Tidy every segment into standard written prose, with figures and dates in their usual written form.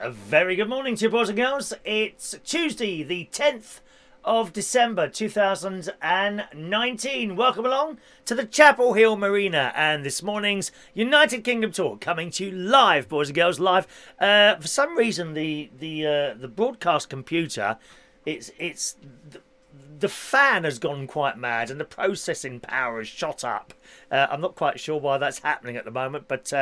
A very good morning to you, boys and girls. It's Tuesday, the 10th of December 2019. Welcome along to the Chapel Hill Marina and this morning's United Kingdom tour, coming to you live, boys and girls, live. For some reason, the broadcast computer, the fan has gone quite mad and the processing power has shot up. I'm not quite sure why that's happening at the moment, but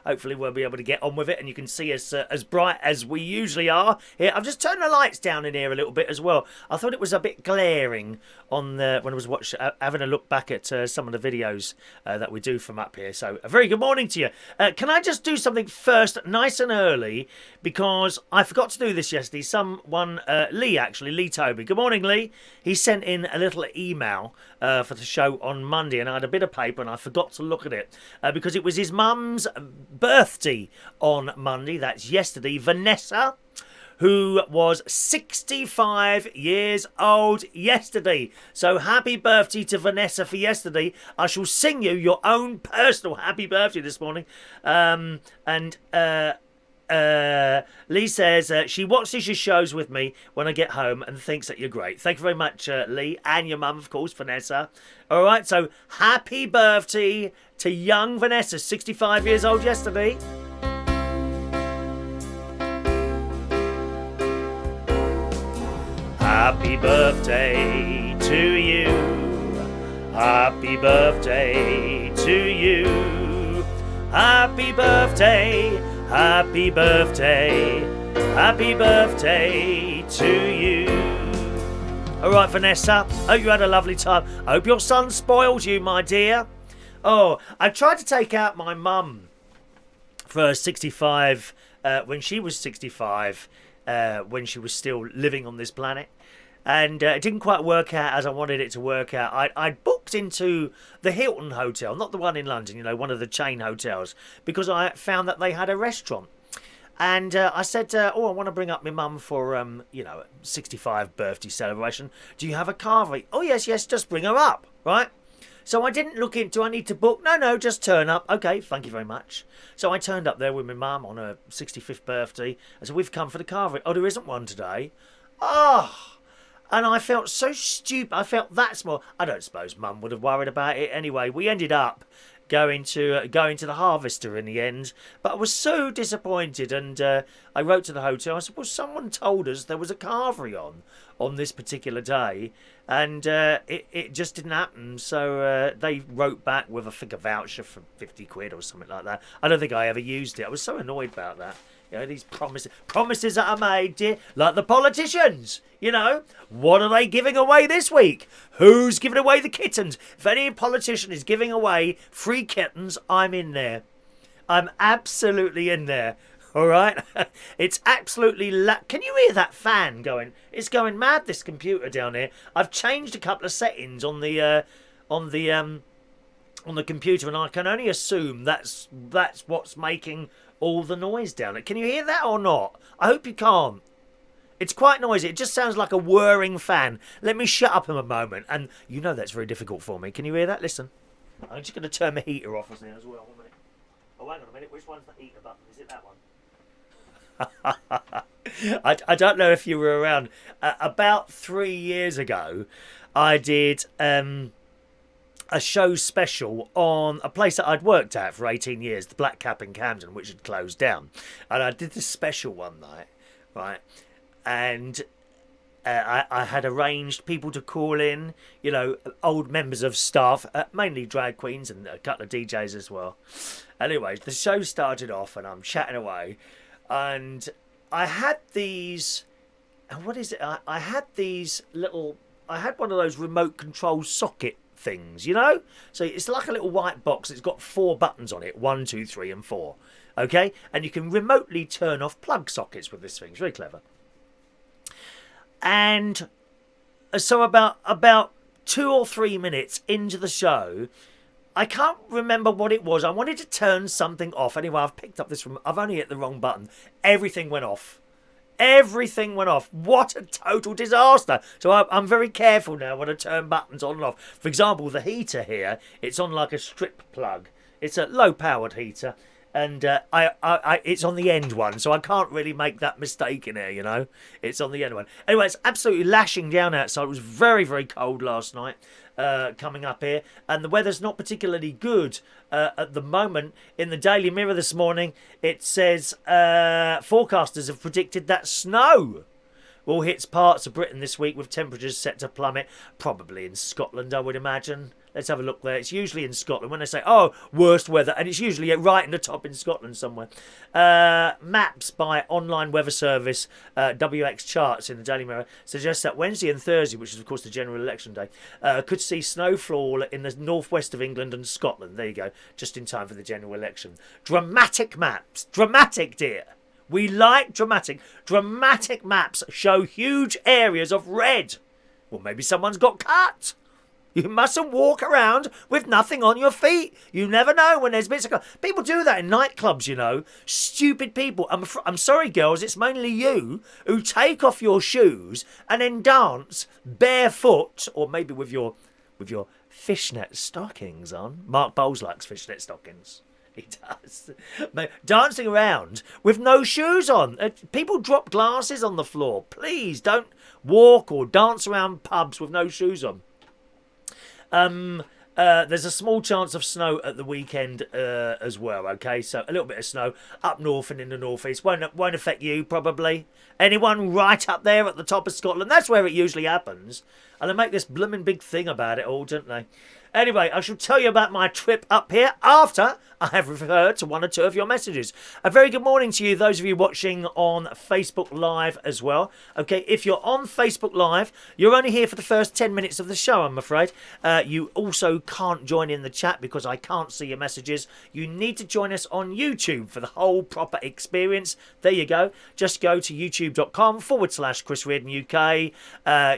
hopefully we'll be able to get on with it and you can see us as bright as we usually are here. I've just turned the lights down in here a little bit as well. I thought it was a bit glaring on when I was having a look back at some of the videos that we do from up here. So a very good morning to you. Can I just do something first, nice and early, because I forgot to do this yesterday. Lee Toby. Good morning, Lee. He sent in a little email for the show on Monday, and I had a bit of paper and I forgot to look at it because it was his mum's birthday on Monday. That's yesterday. Vanessa, who was 65 years old yesterday. So happy birthday to Vanessa for yesterday. I shall sing you your own personal happy birthday this morning. Lee says she watches your shows with me when I get home and thinks that you're great. Thank you very much, Lee, and your mum, of course, Vanessa. All right, so happy birthday to young Vanessa, 65 years old yesterday. Happy birthday to you. Happy birthday to you. Happy birthday. Happy birthday, happy birthday to you. All right, Vanessa, hope you had a lovely time. I hope your son spoiled you, my dear. Oh, I tried to take out my mum for 65, when she was 65, when she was still living on this planet. And it didn't quite work out as I wanted it to work out. I'd booked into the Hilton Hotel, not the one in London, you know, one of the chain hotels, because I found that they had a restaurant. And I said, I want to bring up my mum for, 65 birthday celebration. Do you have a carvery? Oh, yes, just bring her up, right? So I didn't look into, do I need to book? No, just turn up. Okay, thank you very much. So I turned up there with my mum on her 65th birthday. I said, we've come for the carvery. Oh, there isn't one today. And I felt so stupid. I felt that small. I don't suppose Mum would have worried about it anyway. We ended up going to the Harvester in the end. But I was so disappointed. And I wrote to the hotel. I said, well, someone told us there was a carvery on this particular day. And it just didn't happen. So they wrote back with, I think, a voucher for 50 quid or something like that. I don't think I ever used it. I was so annoyed about that. You know, these promises that are made, dear, like the politicians. You know, what are they giving away this week? Who's giving away the kittens? If any politician is giving away free kittens, I'm in there. I'm absolutely in there. All right? It's absolutely... Can you hear that fan going? It's going mad, this computer down here. I've changed a couple of settings on the computer, and I can only assume that's what's making all the noise down it. Can you hear that or not? I hope you can't. It's quite noisy. It just sounds like a whirring fan. Let me shut up in a moment. And you know that's very difficult for me. Can you hear that? Listen. I'm just going to turn my heater off now as well. 1 minute. Oh, hang on a minute. Which one's the heater button? Is it that one? I don't know if you were around. About 3 years ago, I did a show special on a place that I'd worked at for 18 years, the Black Cap in Camden, which had closed down. And I did this special one night, right? And I had arranged people to call in, you know, old members of staff, mainly drag queens and a couple of DJs as well. Anyway, the show started off and I'm chatting away. And I had these... What is it? I had these little... I had one of those remote control socket things, you know? So it's like a little white box. It's got 4 buttons on it. 1, 2, 3 and 4. Okay? And you can remotely turn off plug sockets with this thing. It's very clever. And so about 2 or 3 minutes into the show, I can't remember what it was. I wanted to turn something off. Anyway, I've picked up this from... I've only hit the wrong button. Everything went off. Everything went off. What a total disaster. So I'm very careful now when I turn buttons on and off. For example, the heater here, it's on like a strip plug. It's a low-powered heater. And it's on the end one, so I can't really make that mistake in here, you know. It's on the end one. Anyway, it's absolutely lashing down outside. It was very, very cold last night coming up here. And the weather's not particularly good at the moment. In the Daily Mirror this morning, it says forecasters have predicted that snow will hit parts of Britain this week with temperatures set to plummet. Probably in Scotland, I would imagine. Let's have a look there. It's usually in Scotland when they say, oh, worst weather. And it's usually right in the top in Scotland somewhere. Maps by online weather service WX Charts in the Daily Mirror suggest that Wednesday and Thursday, which is, of course, the general election day, could see snowfall in the northwest of England and Scotland. There you go. Just in time for the general election. Dramatic maps. Dramatic, dear. We like dramatic. Dramatic maps show huge areas of red. Well, maybe someone's got cut. You mustn't walk around with nothing on your feet. You never know when there's bits of... People do that in nightclubs, you know. Stupid people. I'm sorry, girls, it's mainly you who take off your shoes and then dance barefoot, or maybe with your fishnet stockings on. Mark Bowles likes fishnet stockings. He does. Dancing around with no shoes on. People drop glasses on the floor. Please don't walk or dance around pubs with no shoes on. There's a small chance of snow at the weekend as well, okay? So a little bit of snow up north and in the northeast. Won't affect you, probably. Anyone right up there at the top of Scotland? That's where it usually happens. And they make this blooming big thing about it all, don't they? Anyway, I shall tell you about my trip up here after I have referred to one or two of your messages. A very good morning to you, those of you watching on Facebook Live as well. Okay, if you're on Facebook Live, you're only here for the first 10 minutes of the show, I'm afraid. You also can't join in the chat because I can't see your messages. You need to join us on YouTube for the whole proper experience. There you go. Just go to youtube.com/Chris Reardon UK.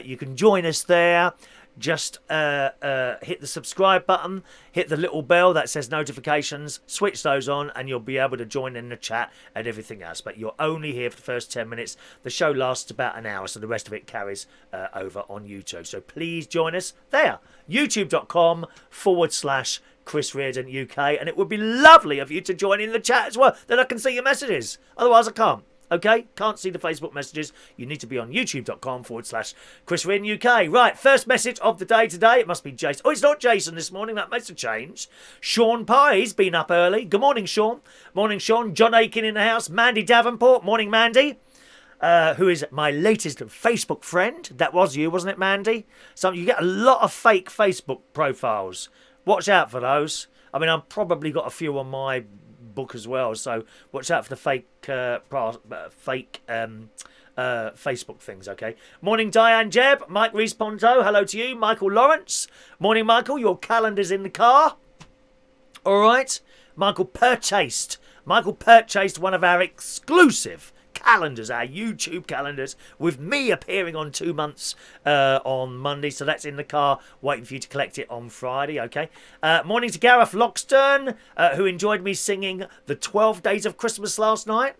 You can join us there. Just hit the subscribe button, hit the little bell that says notifications, switch those on, and you'll be able to join in the chat and everything else. But you're only here for the first 10 minutes. The show lasts about an hour, so the rest of it carries over on YouTube. So please join us there, youtube.com/Chris Reardon UK. And it would be lovely of you to join in the chat as well. Then I can see your messages. Otherwise, I can't. Okay, can't see the Facebook messages. You need to be on youtube.com/Chris Reardon UK. Right, first message of the day today. It must be Jason. Oh, it's not Jason this morning. That makes a change. Sean Pye's been up early. Good morning, Sean. Morning, Sean. John Aiken in the house. Mandy Davenport. Morning, Mandy. Who is my latest Facebook friend. That was you, wasn't it, Mandy? So you get a lot of fake Facebook profiles. Watch out for those. I mean, I've probably got a few on my book as well, so watch out for the fake Facebook things. Okay, morning Diane Jeb, Mike Rees-Ponto, hello to you. Michael Lawrence, morning Michael, your calendar's in the car. All right, Michael purchased one of our exclusive calendars, our YouTube calendars, with me appearing on 2 months on Monday, so that's in the car waiting for you to collect it on Friday. Okay, morning to Gareth Loxton, who enjoyed me singing the 12 Days of Christmas last night.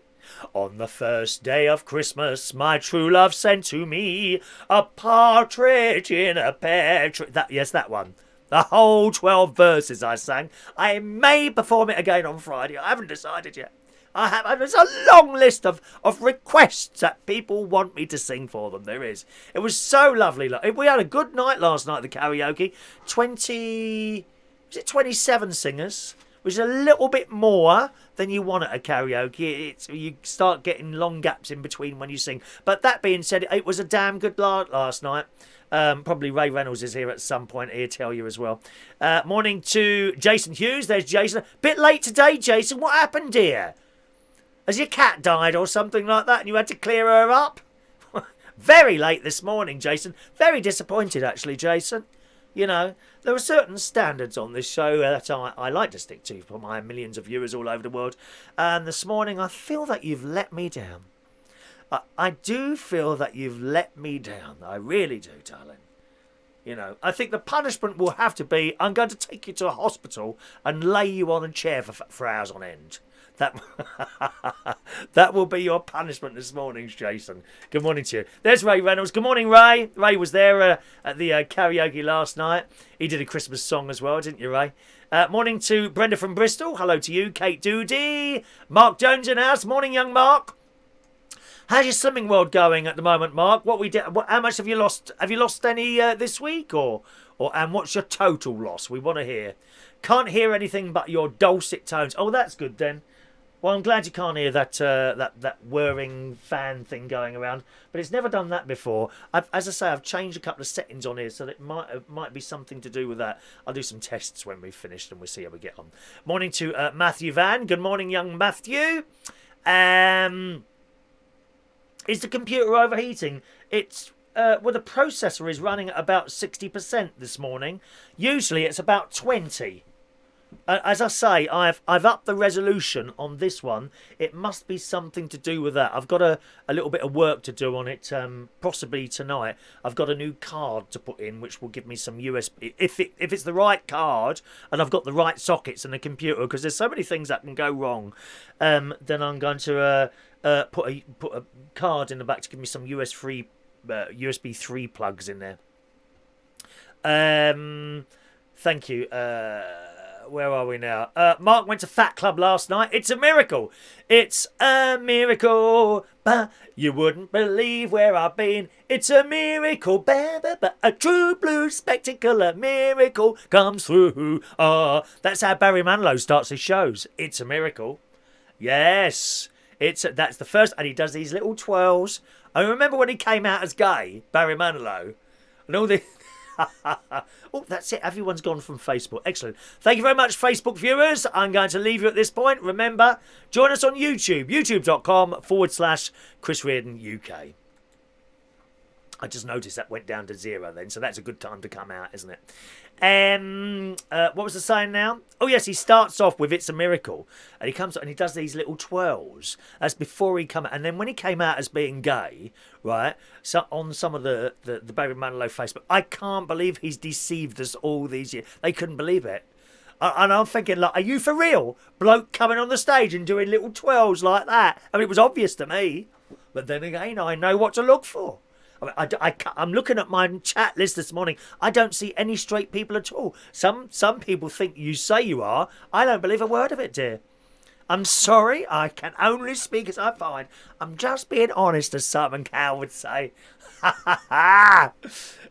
On the first day of Christmas, my true love sent to me a partridge in a pear tree. That one. The whole 12 verses I sang. I may perform it again on Friday. I haven't decided yet. There's a long list of requests that people want me to sing for them. There is. It was so lovely. We had a good night last night at the karaoke. 27 singers, which is a little bit more than you want at a karaoke. You start getting long gaps in between when you sing. But that being said, it was a damn good night last night. Probably Ray Reynolds is here at some point. He'll tell you as well. Morning to Jason Hughes. There's Jason. Bit late today, Jason. What happened, dear? Has your cat died or something like that and you had to clear her up? Very late this morning, Jason. Very disappointed, actually, Jason. You know, there are certain standards on this show that I like to stick to for my millions of viewers all over the world. And this morning, I feel that you've let me down. I do feel that you've let me down. I really do, darling. You know, I think the punishment will have to be, I'm going to take you to a hospital and lay you on a chair for hours on end. That that will be your punishment this morning, Jason. Good morning to you. There's Ray Reynolds. Good morning, Ray. Ray was there at the karaoke last night. He did a Christmas song as well, didn't you, Ray? Morning to Brenda from Bristol. Hello to you, Kate Doody. Mark Jones in house. Morning, young Mark. How's your slimming world going at the moment, Mark? How much have you lost? Have you lost any this week, and what's your total loss? We want to hear. Can't hear anything but your dulcet tones. Oh, that's good then. Well, I'm glad you can't hear that whirring fan thing going around, but it's never done that before. As I say, I've changed a couple of settings on here, so that it might be something to do with that. I'll do some tests when we've finished, and we'll see how we get on. Morning to Matthew Van. Good morning, young Matthew. Is the computer overheating? It's the processor is running at about 60% this morning. Usually it's about 20%. As I say, I've upped the resolution on this one. It must be something to do with that. I've got a little bit of work to do on it, possibly tonight. I've got a new card to put in, which will give me some USB. If it's the right card and I've got the right sockets in the computer, because there's so many things that can go wrong, then I'm going to put a card in the back to give me some USB 3 plugs in there. Thank you. Where are we now? Mark went to Fat Club last night. It's a miracle. It's a miracle. But you wouldn't believe where I've been. It's a miracle. A true blue spectacle. A miracle comes through. That's how Barry Manilow starts his shows. It's a miracle. Yes. That's the first. And he does these little twirls. I remember when he came out as gay, Barry Manilow. And all the... Oh, that's it. Everyone's gone from Facebook. Excellent. Thank you very much, Facebook viewers. I'm going to leave you at this point. Remember, join us on YouTube. youtube.com/Chris Reardon UK. I just noticed that went down to 0 then, so that's a good time to come out, isn't it? What was the saying now? Oh yes, he starts off with "It's a Miracle," and he comes and he does these little twirls. That's before he come out, and then when he came out as being gay, right? So on some of the Barry Manilow Facebook, I can't believe he's deceived us all these years. They couldn't believe it. And I'm thinking, like, are you for real? Bloke coming on the stage and doing little twirls like that. I mean, it was obvious to me, but then again, I know what to look for. I'm looking at my chat list this morning. I don't see any straight people at all. Some people think you say you are. I don't believe a word of it, dear. I'm sorry. I can only speak as I find. I'm just being honest, as Simon Cowell would say.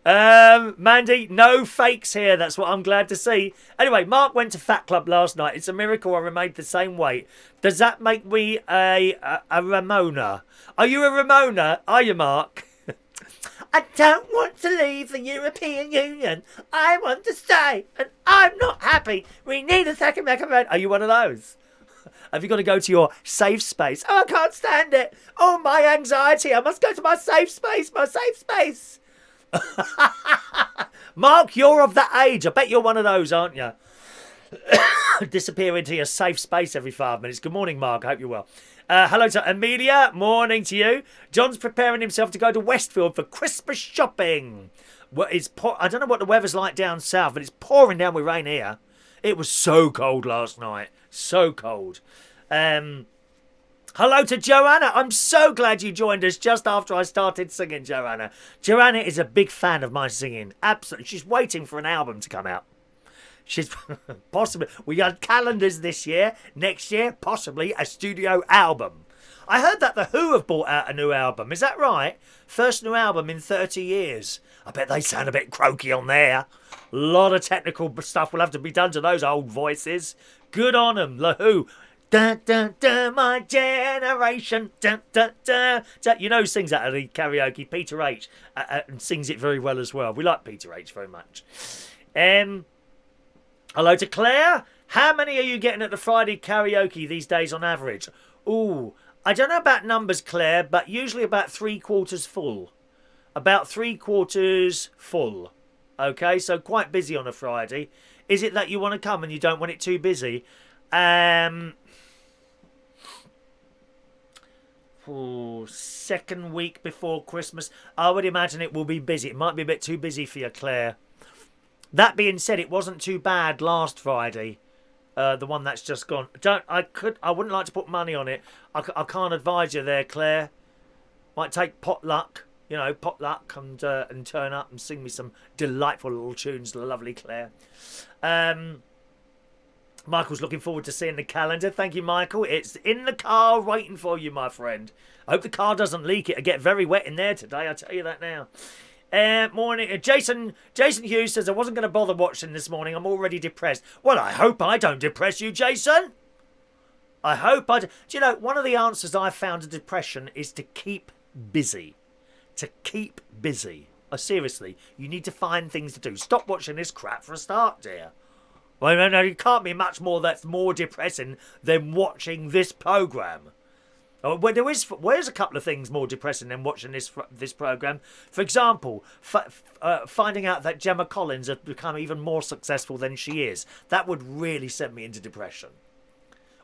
Mandy, no fakes here. That's what I'm glad to see. Anyway, Mark went to Fat Club last night. It's a miracle I remained the same weight. Does that make me a Ramona? Are you a Ramona? Are you, Mark? I don't want to leave the European Union. I want to stay, and I'm not happy. We need a second microphone. Are you one of those? Have you got to go to your safe space? Oh, I can't stand it. Oh, my anxiety. I must go to my safe space. My safe space. Mark, you're of that age. I bet you're one of those, aren't you? Disappear into your safe space every 5 minutes. Good morning, Mark. I hope you're well. Hello to Amelia. Morning to you. John's preparing himself to go to Westfield for Christmas shopping. I don't know what the weather's like down south, but it's pouring down with rain here. It was so cold last night. So cold. Hello to Joanna. I'm so glad you joined us just after I started singing, Joanna. Joanna is a big fan of my singing. Absolutely. She's waiting for an album to come out. She's possibly. We had calendars this year. Next year, possibly a studio album. I heard that The Who have brought out a new album. Is that right? First new album in 30 years. I bet they sound a bit croaky on there. A lot of technical stuff will have to be done to those old voices. Good on them, The Who. Dun, dun, dun, my generation. Dun, dun, dun, dun. You know who sings that at the karaoke? Peter H. And sings it very well as well. We like Peter H. very much. Hello to Claire. How many are you getting at the Friday karaoke these days on average? Ooh, I don't know about numbers, Claire, but usually about 3/4 full. About 3/4 full. Okay, so quite busy on a Friday. Is it that you want to come and you don't want it too busy? Second week before Christmas. I would imagine it will be busy. It might be a bit too busy for you, Claire. That being said, it wasn't too bad last Friday. The one that's just gone. I wouldn't like to put money on it. I can't advise you there, Claire. Might take potluck, potluck, and turn up and sing me some delightful little tunes, lovely Claire. Michael's looking forward to seeing the calendar. Thank you, Michael. It's in the car waiting for you, my friend. I hope the car doesn't leak. It'll get very wet in there today, I'll tell you that now. Morning. Jason Hughes says, I wasn't going to bother watching this morning. I'm already depressed. Well, I hope I don't depress you, Jason. I hope I do. Do you know, one of the answers I've found to depression is to keep busy. To keep busy. Oh, seriously, you need to find things to do. Stop watching this crap for a start, dear. Well, no, you can't be much more that's more depressing than watching this programme. Oh, well, there's a couple of things more depressing than watching this programme. For example, finding out that Gemma Collins has become even more successful than she is. That would really send me into depression.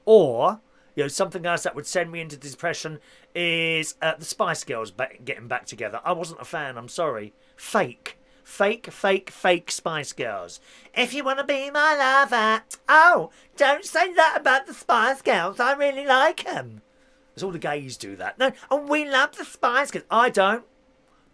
Or, something else that would send me into depression is the Spice Girls getting back together. I wasn't a fan, I'm sorry. Fake Spice Girls. If you want to be my lover. Oh, don't say that about the Spice Girls. I really like them. Because all the gays do that. No, and we love the Spice Girls. I don't.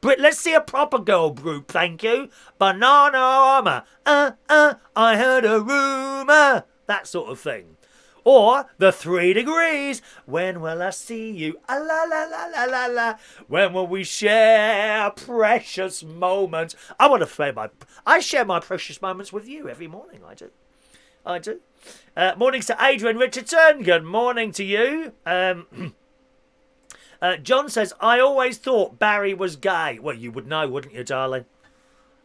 But let's see a proper girl group, thank you. Banana Armour. I heard a rumour. That sort of thing. Or the 3 Degrees. When will I see you? La la la la la la. When will we share precious moments? I share my precious moments with you every morning. I do. Mornings to Adrian Richardson. Good morning to you. John says, I always thought Barry was gay. Well, you would know, wouldn't you, darling?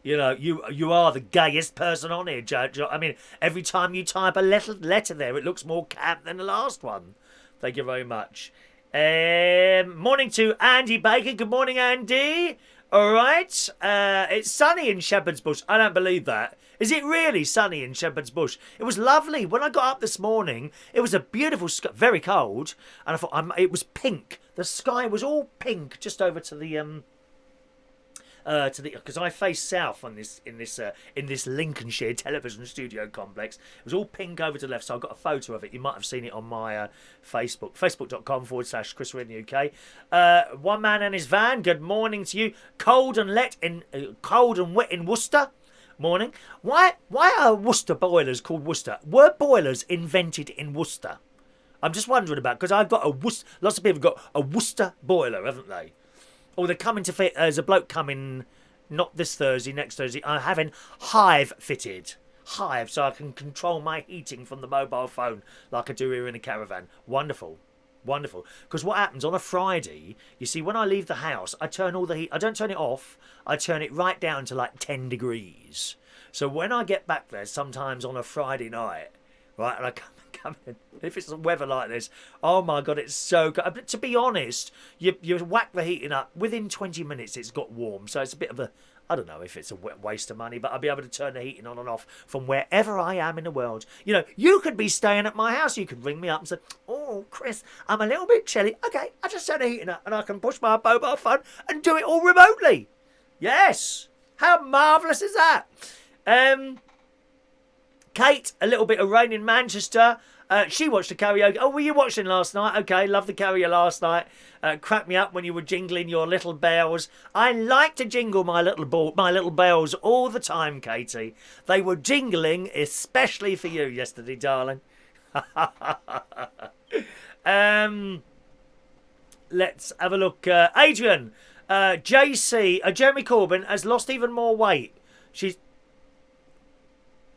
You are the gayest person on here, Joe. I mean, every time you type a letter there, it looks more camp than the last one. Thank you very much. Morning to Andy Baker. Good morning, Andy. All right. It's sunny in Shepherd's Bush. I don't believe that. Is it really sunny in Shepherd's Bush? It was lovely. When I got up this morning, it was a beautiful sky, very cold, and I thought it was pink. The sky was all pink just over to the because I face south on in this Lincolnshire television studio complex. It was all pink over to the left, so I got a photo of it. You might have seen it on my Facebook, facebook.com/Chris Ridden UK. One man and his van. Good morning to you. Cold and wet in Worcester. Morning. Why are Worcester boilers called Worcester? Were boilers invented in Worcester? I'm just wondering about, because I've got lots of people have got a Worcester boiler, haven't they? Or they're coming to fit. There's a bloke coming, not this Thursday, next Thursday. I'm having HIVE fitted. HIVE, so I can control my heating from the mobile phone like I do here in a caravan. Wonderful. Because what happens on a Friday, you see, when I leave the house, I turn all the heat. I don't turn it off. I turn it right down to like 10 degrees. So when I get back there, sometimes on a Friday night, right, and I come in, if it's weather like this, oh my God, it's so good. But to be honest, you whack the heating up, within 20 minutes it's got warm. So it's a bit of a, I don't know if it's a waste of money, but I'll be able to turn the heating on and off from wherever I am in the world. You could be staying at my house. You could ring me up and say, oh, Chris, I'm a little bit chilly. Okay, I just turn the heating up and I can push my mobile phone and do it all remotely. Yes. How marvellous is that? Kate, a little bit of rain in Manchester. She watched the karaoke. Oh, were you watching last night? Okay, love the karaoke last night. Cracked me up when you were jingling your little bells. I like to jingle my little bells all the time, Katie. They were jingling especially for you yesterday, darling. Let's have a look. Adrian, Jeremy Corbyn has lost even more weight.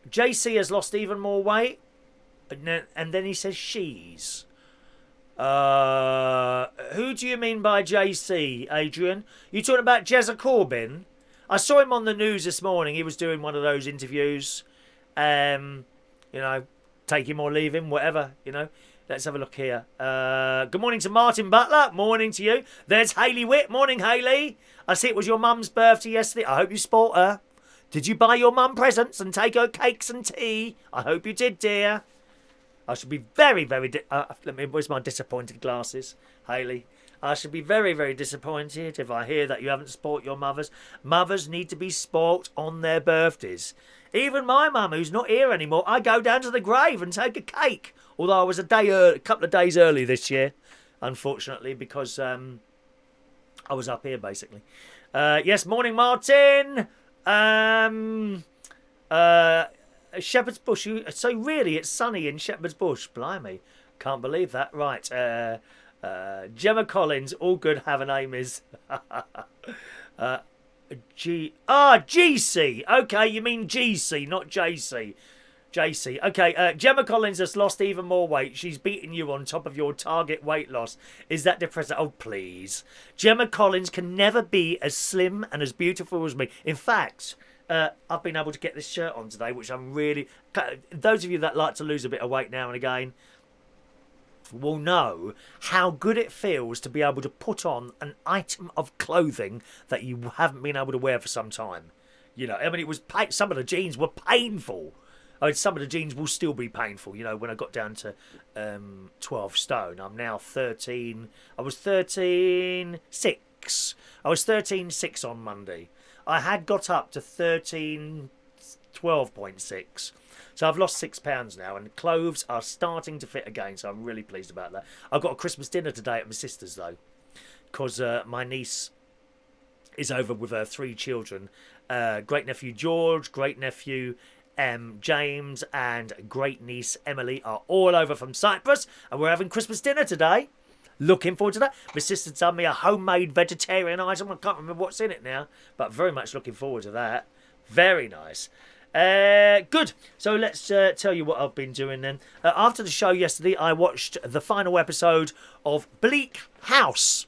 JC has lost even more weight. And then he says she's. Who do you mean by JC, Adrian? You talking about Jezza Corbyn? I saw him on the news this morning. He was doing one of those interviews. Take him or leave him, whatever, Let's have a look here. Good morning to Martin Butler. Morning to you. There's Hayley Witt. Morning, Hayley. I see it was your mum's birthday yesterday. I hope you sport her. Did you buy your mum presents and take her cakes and tea? I hope you did, dear. I should be very, very... where's my disappointed glasses, Hayley? I should be very, very disappointed if I hear that you haven't spoilt your mothers. Mothers need to be spoilt on their birthdays. Even my mum, who's not here anymore, I go down to the grave and take a cake. Although I was a couple of days early this year, unfortunately, because I was up here, basically. Yes, morning, Martin. Shepherd's Bush. So really, it's sunny in Shepherd's Bush. Blimey. Can't believe that. Right. Gemma Collins. All good. Have a name is. GC. Okay, you mean GC, not JC. JC. Okay, Gemma Collins has lost even more weight. She's beaten you on top of your target weight loss. Is that depressing? Oh, please. Gemma Collins can never be as slim and as beautiful as me. In fact, I've been able to get this shirt on today, which I'm really... Those of you that like to lose a bit of weight now and again will know how good it feels to be able to put on an item of clothing that you haven't been able to wear for some time. You know, I mean, it was some of the jeans were painful. I mean, some of the jeans will still be painful. You know, when I got down to 12 stone, I'm now 13. I was 13.6. I was 13.6 on Monday. I had got up to 12.6. So I've lost £6 now, and clothes are starting to fit again, so I'm really pleased about that. I've got a Christmas dinner today at my sister's, though, because my niece is over with her 3 children. Great-nephew George, great-nephew James, and great-niece Emily are all over from Cyprus, and we're having Christmas dinner today. Looking forward to that. My sister's done me a homemade vegetarian item. I can't remember what's in it now, but very much looking forward to that. Very nice. Good. So let's tell you what I've been doing then. After the show yesterday, I watched the final episode of Bleak House.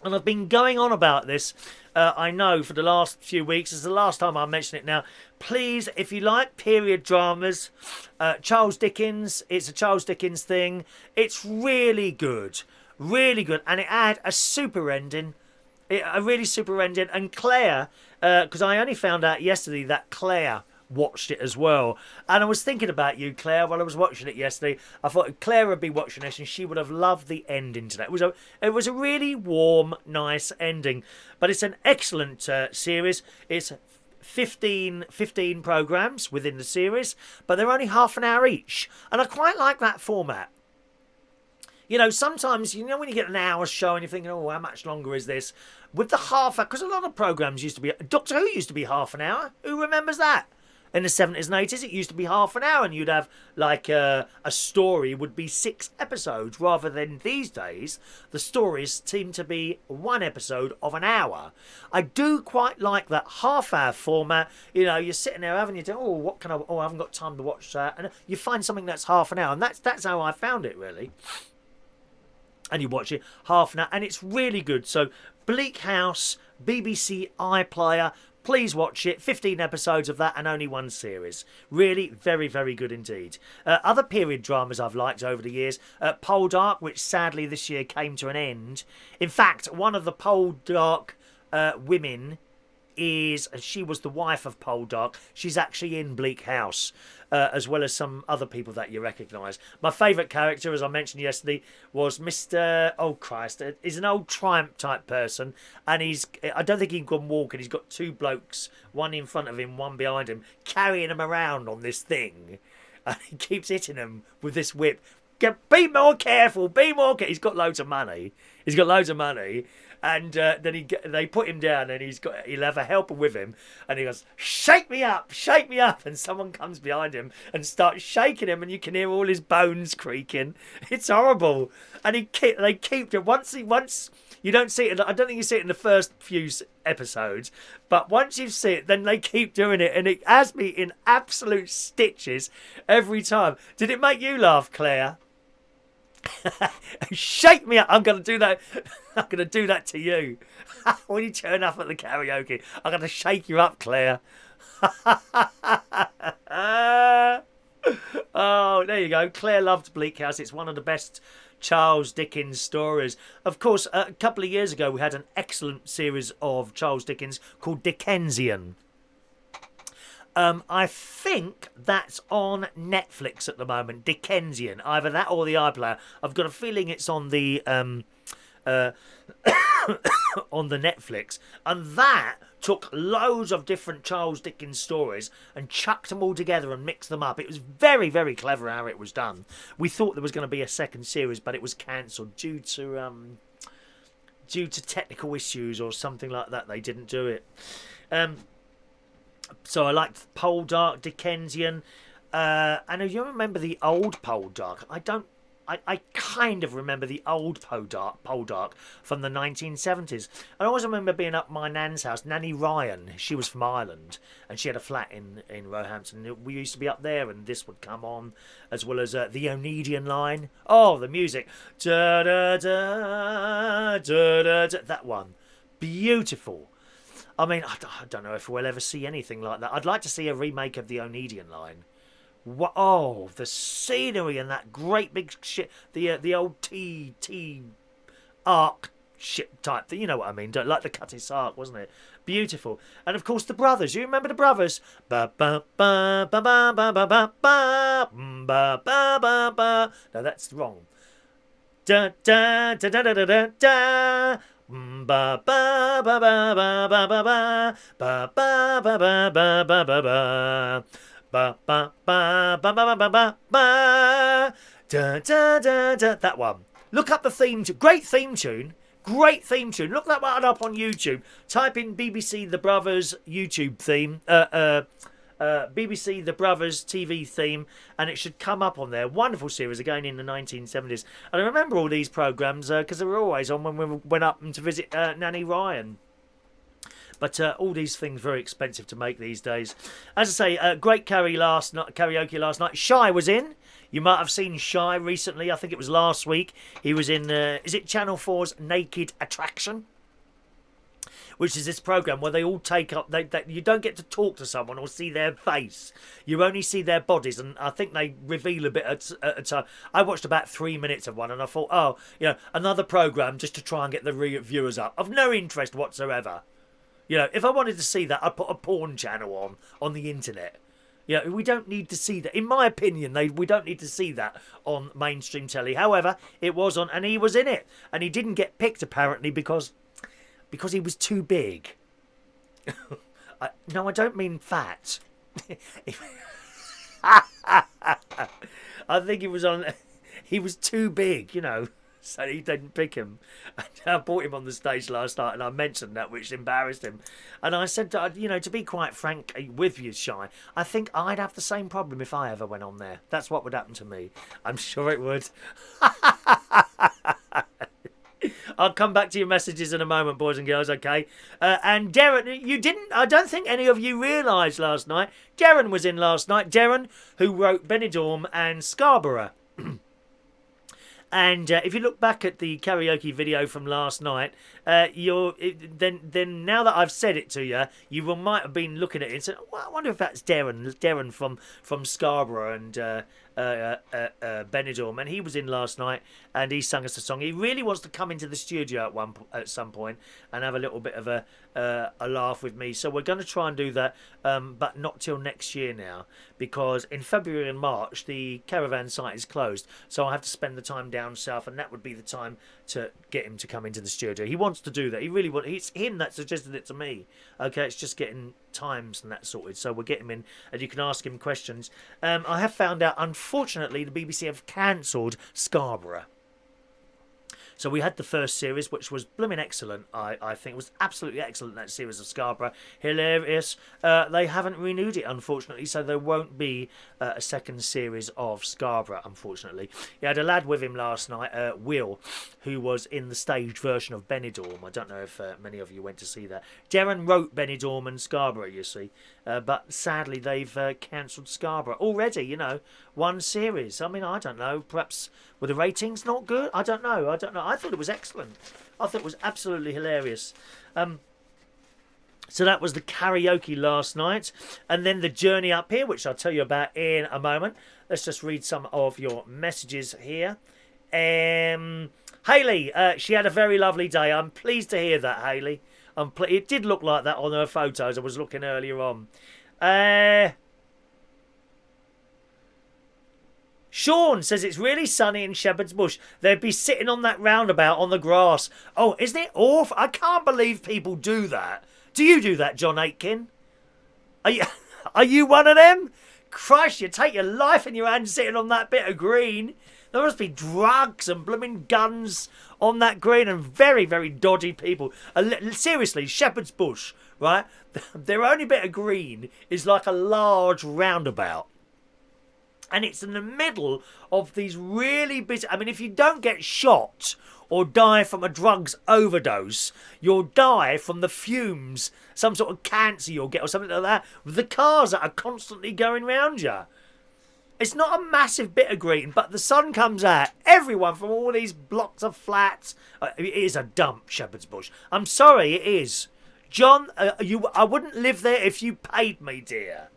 And I've been going on about this, I know, for the last few weeks. It's the last time I mention it now. Please, if you like period dramas, Charles Dickens, it's a Charles Dickens thing. It's really good. Really good. And it had a super ending. A really super ending. And Claire, because I only found out yesterday that Claire watched it as well. And I was thinking about you, Claire, while I was watching it yesterday. I thought Claire would be watching this and she would have loved the ending to that. It was a really warm, nice ending. But it's an excellent series. It's 15 programmes within the series, but they're only half an hour each. And I quite like that format. You know, sometimes, you know, when you get an hour show and you're thinking, oh, how much longer is this? With the half hour, because a lot of programmes used to be... Doctor Who used to be half an hour. Who remembers that? In the 70s and 80s, it used to be half an hour, and you'd have, like, a story would be 6 episodes, rather than these days, the stories seem to be 1 episode of an hour. I do quite like that half-hour format. You know, you're sitting there having your day, I haven't got time to watch that. And you find something that's half an hour, and that's how I found it, really. And you watch it half an hour, and it's really good. So, Bleak House, BBC iPlayer, please watch it. 15 episodes of that and only 1 series. Really very, very good indeed. Other period dramas I've liked over the years. Poldark, which sadly this year came to an end. In fact, one of the Poldark women she was the wife of Poldark. She's actually in Bleak House, as well as some other people that you recognise. My favourite character, as I mentioned yesterday, was Mr. Oh Christ, he's an old Triumph type person, and I don't think he can walk, and he's got 2 blokes, one in front of him, one behind him, carrying him around on this thing, and he keeps hitting them with this whip. Be more careful, be more careful. He's got loads of money. And then they put him down, and he'll have a helper with him, and he goes, shake me up, and someone comes behind him and starts shaking him, and you can hear all his bones creaking. It's horrible. And they keep it once you don't see it. I don't think you see it in the first few episodes, but once you see it, then they keep doing it, and it has me in absolute stitches every time. Did it make you laugh, Claire? Shake me up. I'm going to do that. I'm going to do that to you. When you turn up at the karaoke, I'm going to shake you up, Claire. Oh, there you go. Claire loved Bleak House. It's one of the best Charles Dickens stories. Of course, a couple of years ago, we had an excellent series of Charles Dickens called Dickensian. I think that's on Netflix at the moment, Dickensian. Either that or the iPlayer. I've got a feeling it's on the uh, on the Netflix, and that took loads of different Charles Dickens stories and chucked them all together and mixed them up. It was very, very clever how it was done. We thought there was going to be a second series, but it was cancelled due to technical issues or something like that. They didn't do it. So I liked Poldark, Dickensian, and you remember the old Poldark? I kind of remember the old Poldark from the 1970s. I always remember being up my nan's house, Nanny Ryan. She was from Ireland, and she had a flat in Roehampton. We used to be up there, and this would come on, as well as the Onedian line. Oh, the music. Da, da, da, da, da, da. That one. Beautiful. I mean, I don't know if we'll ever see anything like that. I'd like to see a remake of the Onedian line. Oh, the scenery and that great big ship, the old T arc ship type thing. You know what I mean? Like the Cuttiss Ark, wasn't it? Beautiful. And of course the brothers. You remember the brothers? Ba ba ba ba ba ba ba ba ba ba ba ba ba. No, that's wrong. Da da da da da da da da. Ba ba ba ba ba ba ba ba ba ba ba ba ba ba ba. Ba ba ba ba ba ba ba ba. Da da da da. That one. Look up the theme. Great theme tune. Great theme tune. Look that one up on YouTube. Type in BBC The Brothers YouTube theme. BBC The Brothers TV theme, and it should come up on there. Wonderful series again in the 1970s. And I remember all these programmes because they were always on when we went up to visit Nanny Ryan. But all these things very expensive to make these days. As I say, great karaoke last night. Shy was in. You might have seen Shy recently. I think it was last week. He was in, is it Channel 4's Naked Attraction? Which is this programme where they all take up... you don't get to talk to someone or see their face. You only see their bodies, and I think they reveal a bit at a time. I watched about 3 minutes of one, and I thought, oh, another programme just to try and get the viewers up. Of no interest whatsoever. If I wanted to see that, I'd put a porn channel on the internet. We don't need to see that. In my opinion, we don't need to see that on mainstream telly. However, it was on, and he was in it. And he didn't get picked, apparently, because he was too big. No, I don't mean fat. I think he was too big, so he didn't pick him. And I brought him on the stage last night, and I mentioned that, which embarrassed him. And I said, to be quite frank with you, Shy, I think I'd have the same problem if I ever went on there. That's what would happen to me. I'm sure it would. I'll come back to your messages in a moment, boys and girls, okay? And Derren, I don't think any of you realised last night, Derren was in last night. Derren, who wrote Benidorm and Scarborough. And if you look back at the karaoke video from last night, then now that I've said it to you, you might have been looking at it and said, well, I wonder if that's Derren from Scarborough and Benidorm. And he was in last night, and he sung us a song. He really wants to come into the studio at some point and have a little bit of a laugh with me. So we're going to try and do that, but not till next year now, because in February and March the caravan site is closed. So I have to spend the time down south, and that would be the time to get him to come into the studio. He wants to do that. He really wants. It's him that suggested it to me. Okay, it's just getting times and that sorted. So we'll get him in, and you can ask him questions. I have found out, unfortunately, the BBC have cancelled Scarborough. So we had the first series, which was blooming excellent. I think it was absolutely excellent, that series of Scarborough. Hilarious. They haven't renewed it, unfortunately, so there won't be a second series of Scarborough, unfortunately. He had a lad with him last night, Will, who was in the staged version of Benidorm. I don't know if many of you went to see that. Derren wrote Benidorm and Scarborough, you see. But sadly, they've cancelled Scarborough already, one series. I mean, I don't know. Perhaps were the ratings not good? I don't know. I thought it was excellent. I thought it was absolutely hilarious. So that was the karaoke last night. And then the journey up here, which I'll tell you about in a moment. Let's just read some of your messages here. Hayley, she had a very lovely day. I'm pleased to hear that, Hayley. It did look like that on her photos. I was looking earlier on. Sean says it's really sunny in Shepherd's Bush. They'd be sitting on that roundabout on the grass. Oh, isn't it awful? I can't believe people do that. Do you do that, John Aitken? Are you one of them? Christ, you take your life in your hand sitting on that bit of green. There must be drugs and blooming guns on that green and very, very dodgy people. Seriously, Shepherd's Bush, right? Their only bit of green is like a large roundabout. And it's in the middle of these really busy... I mean, if you don't get shot or die from a drugs overdose, you'll die from the fumes, some sort of cancer you'll get or something like that, with the cars that are constantly going round you. It's not a massive bit of green, but the sun comes out. Everyone from all these blocks of flats... it is a dump, Shepherd's Bush. I'm sorry, it is. John, I wouldn't live there if you paid me, dear.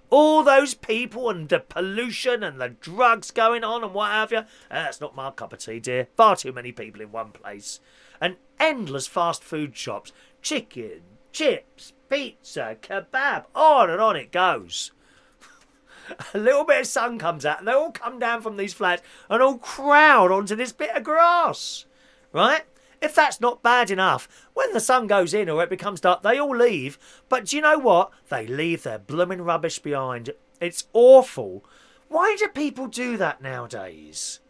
All those people and the pollution and the drugs going on and what have you. That's not my cup of tea, dear. Far too many people in one place. And endless fast food shops. Chicken, chips, pizza, kebab. On and on it goes. A little bit of sun comes out and they all come down from these flats and all crowd onto this bit of grass. Right? If that's not bad enough, when the sun goes in or it becomes dark, they all leave. But do you know what? They leave their blooming rubbish behind. It's awful. Why do people do that nowadays?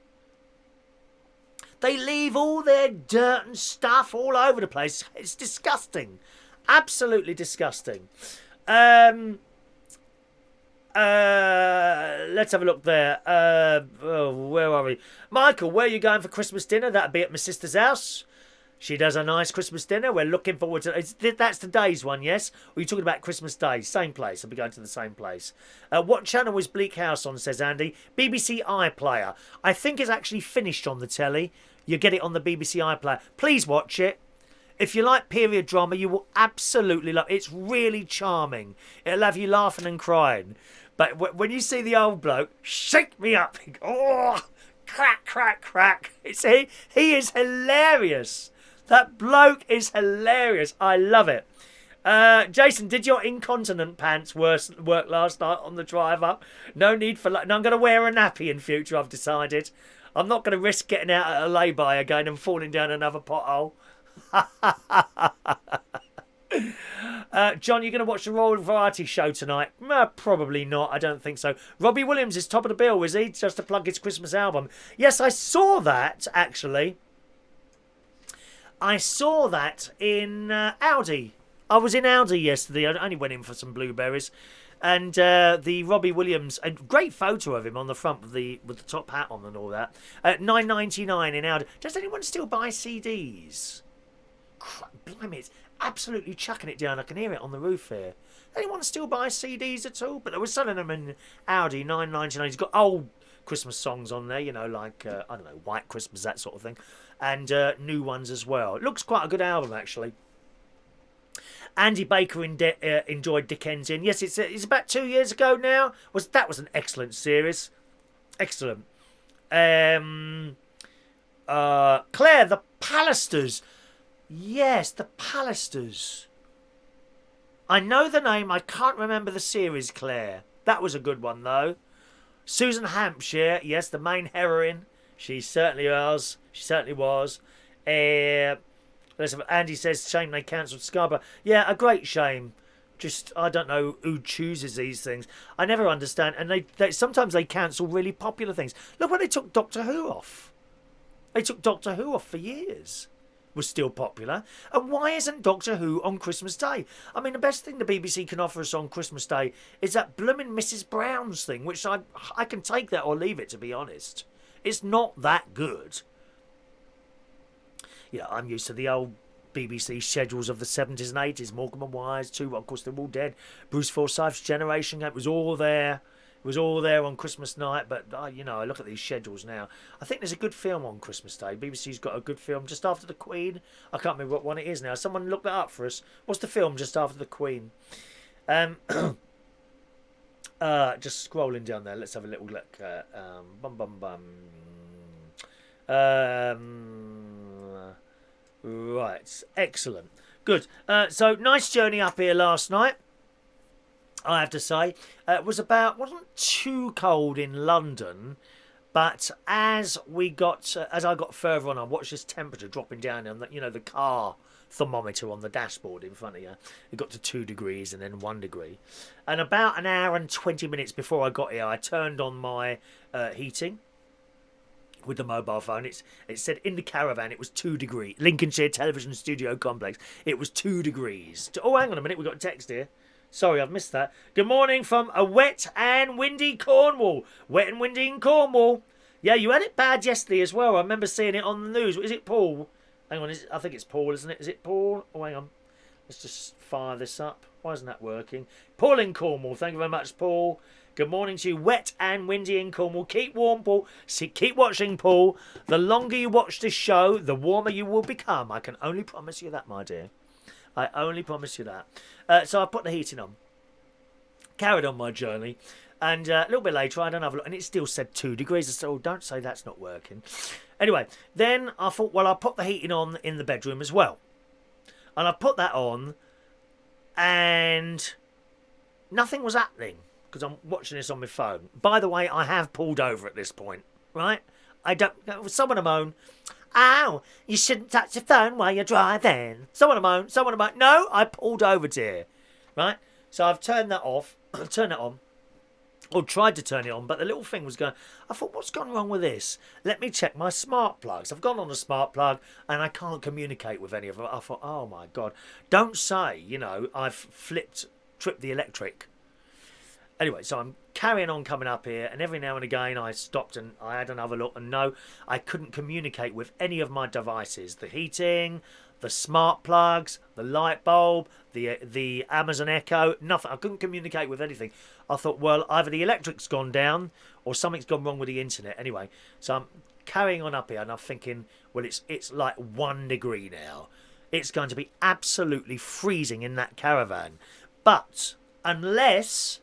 They leave all their dirt and stuff all over the place. It's disgusting. Absolutely disgusting. Let's have a look there. Where are we? Michael, where are you going for Christmas dinner? That'll be at my sister's house. She does a nice Christmas dinner. We're looking forward to it. That's today's one, yes? Or are you talking about Christmas Day? Same place. I'll be going to the same place. What channel was Bleak House on, says Andy? BBC iPlayer. I think it's actually finished on the telly. You get it on the BBC iPlayer. Please watch it. If you like period drama, you will absolutely love it. It's really charming. It'll have you laughing and crying. But when you see the old bloke, shake me up. Oh, crack, crack, crack. He is hilarious. That bloke is hilarious. I love it. Jason, did your incontinent pants work last night on the drive up? No need for... No, I'm going to wear a nappy in future, I've decided. I'm not going to risk getting out at a lay-by again and falling down another pothole. John, you're going to watch the Royal Variety Show tonight? Probably not. I don't think so. Robbie Williams is top of the bill, is he? Just to plug his Christmas album. Yes, I saw that, actually. I saw that in Aldi. I was in Aldi yesterday. I only went in for some blueberries. And the Robbie Williams, a great photo of him on the front with the top hat on and all that. At $9.99 in Aldi. Does anyone still buy CDs? Blimey, it's absolutely chucking it down. I can hear it on the roof here. Anyone still buy CDs at all? But they were selling them in Aldi, $9.99. He's got old Christmas songs on there, you know, like, I don't know, White Christmas, that sort of thing. And new ones as well. It looks quite a good album, actually. Andy Baker enjoyed Dickensian. Yes, it's about 2 years ago now. That was an excellent series. Excellent. Claire, the Pallisters. Yes, the Pallisters. I know the name. I can't remember the series, Claire. That was a good one, though. Susan Hampshire. Yes, the main heroine. She certainly was. She certainly was. Andy says, shame they cancelled Scarborough. Yeah, a great shame. Just, I don't know who chooses these things. I never understand. And they sometimes they cancel really popular things. Look when they took Doctor Who off. They took Doctor Who off for years. Was still popular. And why isn't Doctor Who on Christmas Day? I mean, the best thing the BBC can offer us on Christmas Day is that blooming Mrs. Brown's thing, which I can take that or leave it, to be honest. It's not that good. Yeah, I'm used to the old BBC schedules of the 70s and 80s. Morecambe and Wise, too. Of course, they're all dead. Bruce Forsyth's Generation. It was all there. It was all there on Christmas night. But, you know, I look at these schedules now. I think there's a good film on Christmas Day. BBC's got a good film just after the Queen. I can't remember what one it is now. Someone look that up for us. What's the film just after the Queen? Just scrolling down there. Let's have a little look. Right, excellent. Good. So, nice journey up here last night, I have to say. It wasn't too cold in London. But as I got further on, I watched this temperature dropping down on the car thermometer on the dashboard in front of you. It got to 2 degrees and then 1 degree. And about an hour and 20 minutes before I got here, I turned on my heating with the mobile phone. It said in the caravan it was 2 degrees. Lincolnshire Television Studio Complex. It was 2 degrees. Oh, hang on a minute. We've got a text here. Sorry, I've missed that. Good morning from a wet and windy Cornwall. Wet and windy in Cornwall. Yeah, you had it bad yesterday as well. I remember seeing it on the news. Is it Paul? Hang on, I think it's Paul, isn't it? Is it Paul? Oh, hang on. Let's just fire this up. Why isn't that working? Paul in Cornwall. Thank you very much, Paul. Good morning to you. Wet and windy in Cornwall. Keep warm, Paul. Keep watching, Paul. The longer you watch this show, the warmer you will become. I can only promise you that, my dear. I only promise you that. So I put the heating on. Carried on my journey. And a little bit later, I had another look, and it still said 2 degrees. I said, oh, don't say that's not working. Anyway, then I thought, well, I'll put the heating on in the bedroom as well. And I put that on, and nothing was happening, because I'm watching this on my phone. By the way, I have pulled over at this point, right? Someone to moan, ow, you shouldn't touch your phone while you're driving. Someone to moan. No, I pulled over, dear. Right? So I've turned that off, turned it on. Or tried to turn it on, but the little thing was going. I thought, what's gone wrong with this? Let me check my smart plugs. I've gone on a smart plug and I can't communicate with any of them. I thought, oh my God. Don't say, I've tripped the electric. Anyway, so I'm carrying on coming up here, and every now and again I stopped and I had another look, and no, I couldn't communicate with any of my devices. The heating, the smart plugs, the light bulb, the Amazon Echo, nothing. I couldn't communicate with anything. I thought, well, either the electric's gone down or something's gone wrong with the internet. Anyway, so I'm carrying on up here, and I'm thinking, well, it's like 1 degree now. It's going to be absolutely freezing in that caravan. But unless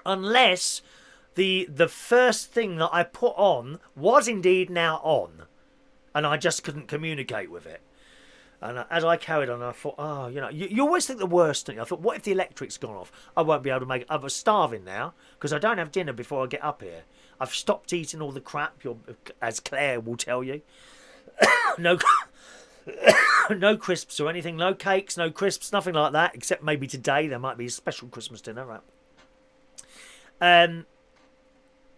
the first thing that I put on was indeed now on, and I just couldn't communicate with it. And as I carried on, I thought, oh, you always think the worst, don't you? I thought, what if the electric's gone off? I won't be able to make it. I was starving now, because I don't have dinner before I get up here. I've stopped eating all the crap, as Claire will tell you. No crisps or anything, no cakes, no crisps, nothing like that, except maybe today there might be a special Christmas dinner, right?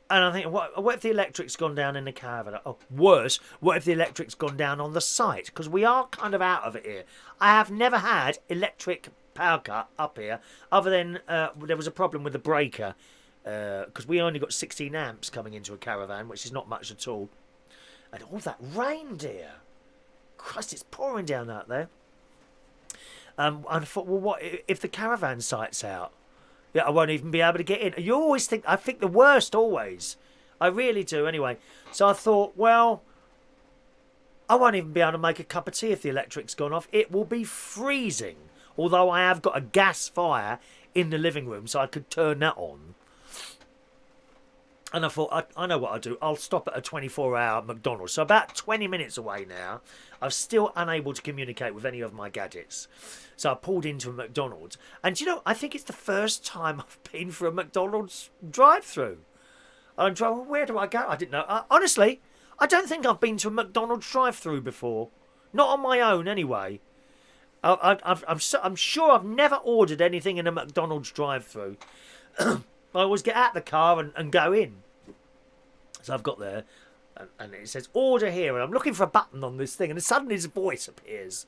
And I think, what if the electric's gone down in the caravan? Oh, worse, what if the electric's gone down on the site? Because we are kind of out of it here. I have never had electric power cut up here, other than there was a problem with the breaker, because we only got 16 amps coming into a caravan, which is not much at all. And all that rain, dear. Christ, it's pouring down out there. And I thought, well, what if the caravan site's out? Yeah, I won't even be able to get in. You always think, I think the worst always. I really do, anyway. So I thought, well, I won't even be able to make a cup of tea if the electric's gone off. It will be freezing. Although I have got a gas fire in the living room, so I could turn that on. And I thought, I know what I'll do. I'll stop at a 24-hour Mcdonald's. So about 20 minutes away now. I'm still unable to communicate with any of my gadgets. So I pulled into a McDonald's. And I think it's the first time I've been for a McDonald's drive-through. And I'm driving, well, where do I go? I didn't know. Honestly, I don't think I've been to a McDonald's drive-through before. Not on my own, anyway. I'm sure I've never ordered anything in a McDonald's drive-through. I always get out of the car and go in. So I've got there, and it says, order here. And I'm looking for a button on this thing, and suddenly his voice appears.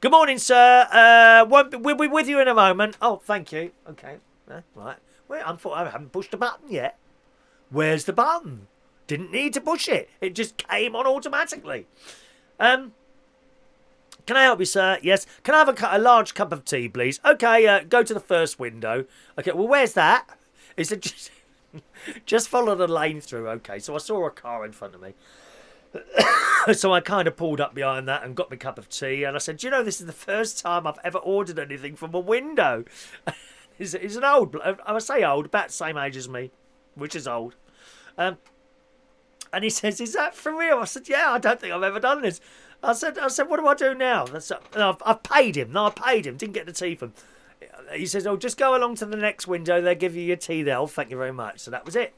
Good morning, sir. We'll be with you in a moment. Oh, thank you. Okay. Right. Well, I thought I haven't pushed the button yet. Where's the button? Didn't need to push it. It just came on automatically. Can I help you, sir? Yes. Can I have a large cup of tea, please? Okay, go to the first window. Okay, well, where's that? He said, just follow the lane through. Okay, so I saw a car in front of me. So I kind of pulled up behind that and got my cup of tea. And I said, this is the first time I've ever ordered anything from a window. He's an old, I say old, about the same age as me, which is old. And he says, is that for real? I said, yeah, I don't think I've ever done this. I said, what do I do now? I've paid him. No, I paid him. Didn't get the tea from him. He says, oh, just go along to the next window. They'll give you your tea there. Oh, thank you very much. So that was it.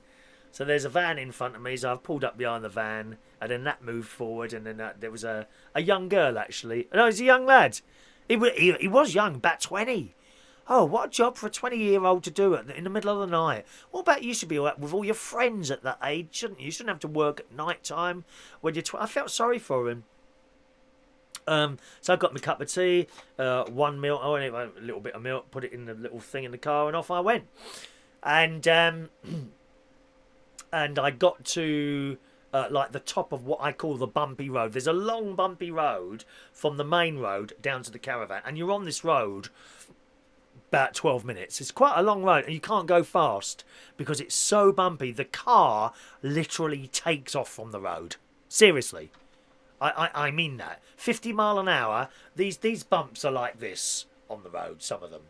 So there's a van in front of me, so I've pulled up behind the van, and then that moved forward, and then there was a young girl, actually. No, he's a young lad. He was young, about 20. Oh, what a job for a 20-year-old to do in the middle of the night. What about you should be with all your friends at that age, shouldn't you? You shouldn't have to work at night time when you're I felt sorry for him. So I got my cup of tea, 1 milk, a little bit of milk, put it in the little thing in the car, and off I went. And I got to like the top of what I call the bumpy road. There's a long bumpy road from the main road down to the caravan, and you're on this road about 12 minutes. It's quite a long road, and you can't go fast because it's so bumpy. The car literally takes off from the road. Seriously. I mean that. 50 mile an hour, these bumps are like this on the road, some of them.